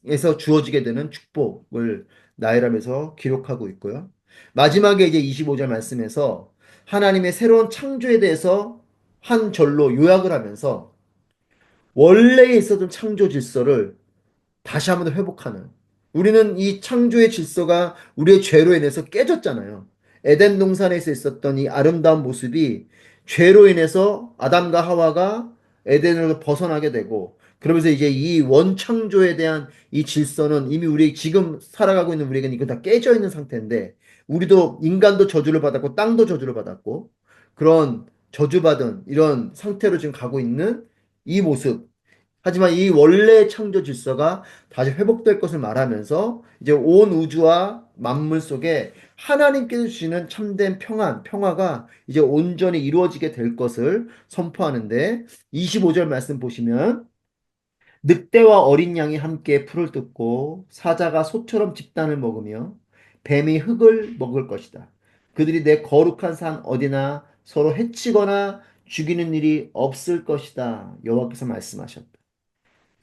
에서 주어지게 되는 축복을 나열하면서 기록하고 있고요. 마지막에 이제 25절 말씀에서 하나님의 새로운 창조에 대해서 한 절로 요약을 하면서 원래에 있었던 창조 질서를 다시 한번 더 회복하는. 우리는 이 창조의 질서가 우리의 죄로 인해서 깨졌잖아요. 에덴 동산에서 있었던 이 아름다운 모습이 죄로 인해서 아담과 하와가 에덴으로 벗어나게 되고 그러면서 이제 이 원창조에 대한 이 질서는 이미 우리 지금 살아가고 있는 우리에게는 이거 다 깨져 있는 상태인데 우리도 인간도 저주를 받았고 땅도 저주를 받았고 그런 저주받은 이런 상태로 지금 가고 있는 이 모습. 하지만 이 원래 창조 질서가 다시 회복될 것을 말하면서 이제 온 우주와 만물 속에 하나님께서 주시는 참된 평화가 이제 온전히 이루어지게 될 것을 선포하는데 25절 말씀 보시면 늑대와 어린 양이 함께 풀을 뜯고 사자가 소처럼 집단을 먹으며 뱀이 흙을 먹을 것이다. 그들이 내 거룩한 산 어디나 서로 해치거나 죽이는 일이 없을 것이다. 여호와께서 말씀하셨다.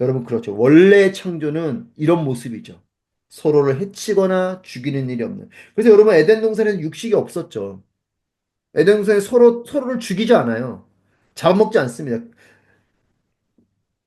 여러분 그렇죠. 원래 창조는 이런 모습이죠. 서로를 해치거나 죽이는 일이 없는. 그래서 여러분 에덴 동산에는 육식이 없었죠. 에덴 동산에 서로를 죽이지 않아요. 잡아먹지 않습니다.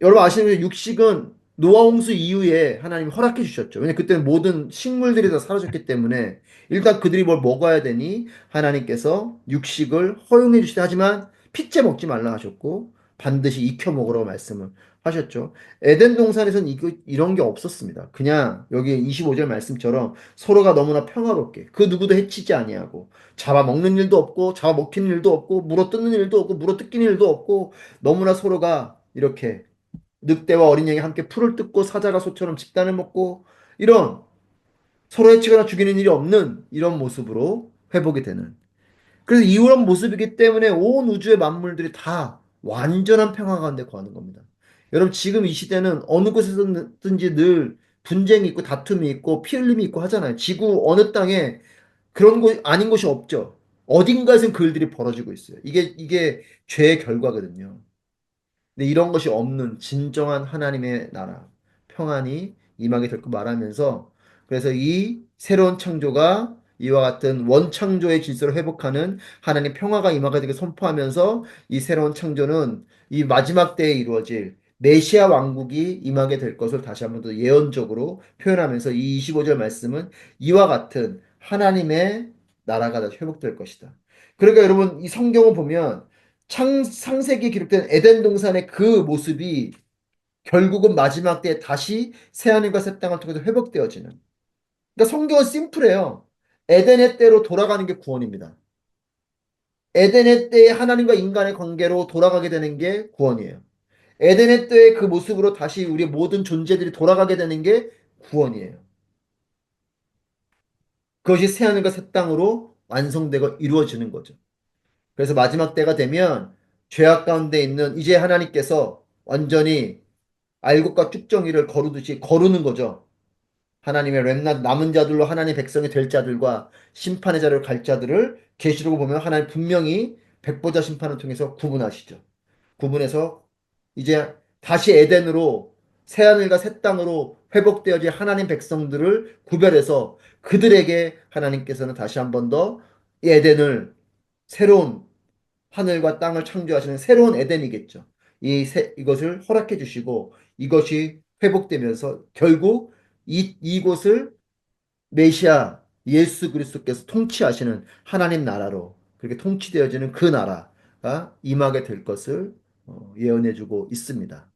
여러분 아시는 육식은 노아 홍수 이후에 하나님이 허락해 주셨죠. 왜냐면 그때는 모든 식물들이 다 사라졌기 때문에 일단 그들이 뭘 먹어야 되니 하나님께서 육식을 허용해 주시다 하지만 핏째 먹지 말라 하셨고 반드시 익혀 먹으라고 말씀을 하셨죠. 에덴 동산에서는 이런 게 없었습니다. 그냥 여기 25절 말씀처럼 서로가 너무나 평화롭게 그 누구도 해치지 아니하고 잡아먹는 일도 없고 잡아먹히는 일도 없고 물어뜯는 일도 없고 물어뜯기는 일도 없고 너무나 서로가 이렇게 늑대와 어린 양이 함께 풀을 뜯고 사자가 소처럼 집단을 먹고 이런 서로 해치거나 죽이는 일이 없는 이런 모습으로 회복이 되는. 그래서 이런 모습이기 때문에 온 우주의 만물들이 다 완전한 평화 가운데 거하는 겁니다. 여러분 지금 이 시대는 어느 곳에서든지 늘 분쟁이 있고 다툼이 있고 피 흘림이 있고 하잖아요. 지구 어느 땅에 그런 곳 아닌 곳이 없죠. 어딘가에선 그 일들이 벌어지고 있어요. 이게 죄의 결과거든요. 근데 이런 것이 없는 진정한 하나님의 나라, 평안이 임하게 될 거 말하면서 그래서 이 새로운 창조가 이와 같은 원창조의 질서를 회복하는 하나님 평화가 임하게 되게 선포하면서 이 새로운 창조는 이 마지막 때에 이루어질 메시아 왕국이 임하게 될 것을 다시 한번 더 예언적으로 표현하면서 이 25절 말씀은 이와 같은 하나님의 나라가 다시 회복될 것이다. 그러니까 여러분 이 성경을 보면 창세기에 기록된 에덴 동산의 그 모습이 결국은 마지막 때에 다시 새하늘과 새 땅을 통해서 회복되어지는. 그러니까 성경은 심플해요. 에덴의 때로 돌아가는 게 구원입니다. 에덴의 때에 하나님과 인간의 관계로 돌아가게 되는 게 구원이에요. 에덴의 때의 그 모습으로 다시 우리 모든 존재들이 돌아가게 되는 게 구원이에요. 그것이 새하늘과 새 땅으로 완성되고 이루어지는 거죠. 그래서 마지막 때가 되면 죄악 가운데 있는 이제 하나님께서 완전히 알곡과 쭉정이를 거르듯이 거르는 거죠. 하나님의 렘넌트 남은 자들로 하나님의 백성이 될 자들과 심판의 자를 갈 자들을 계시록을 보면 하나님 분명히 백보자 심판을 통해서 구분하시죠. 구분해서 이제 다시 에덴으로 새하늘과 새 땅으로 회복되어질 하나님 백성들을 구별해서 그들에게 하나님께서는 다시 한 번 더 에덴을 새로운 하늘과 땅을 창조하시는 새로운 에덴이겠죠. 이것을 허락해 주시고 이것이 회복되면서 결국 이곳을 메시아 예수 그리스도께서 통치하시는 하나님 나라로 그렇게 통치되어지는 그 나라가 임하게 될 것을 예언해 주고 있습니다.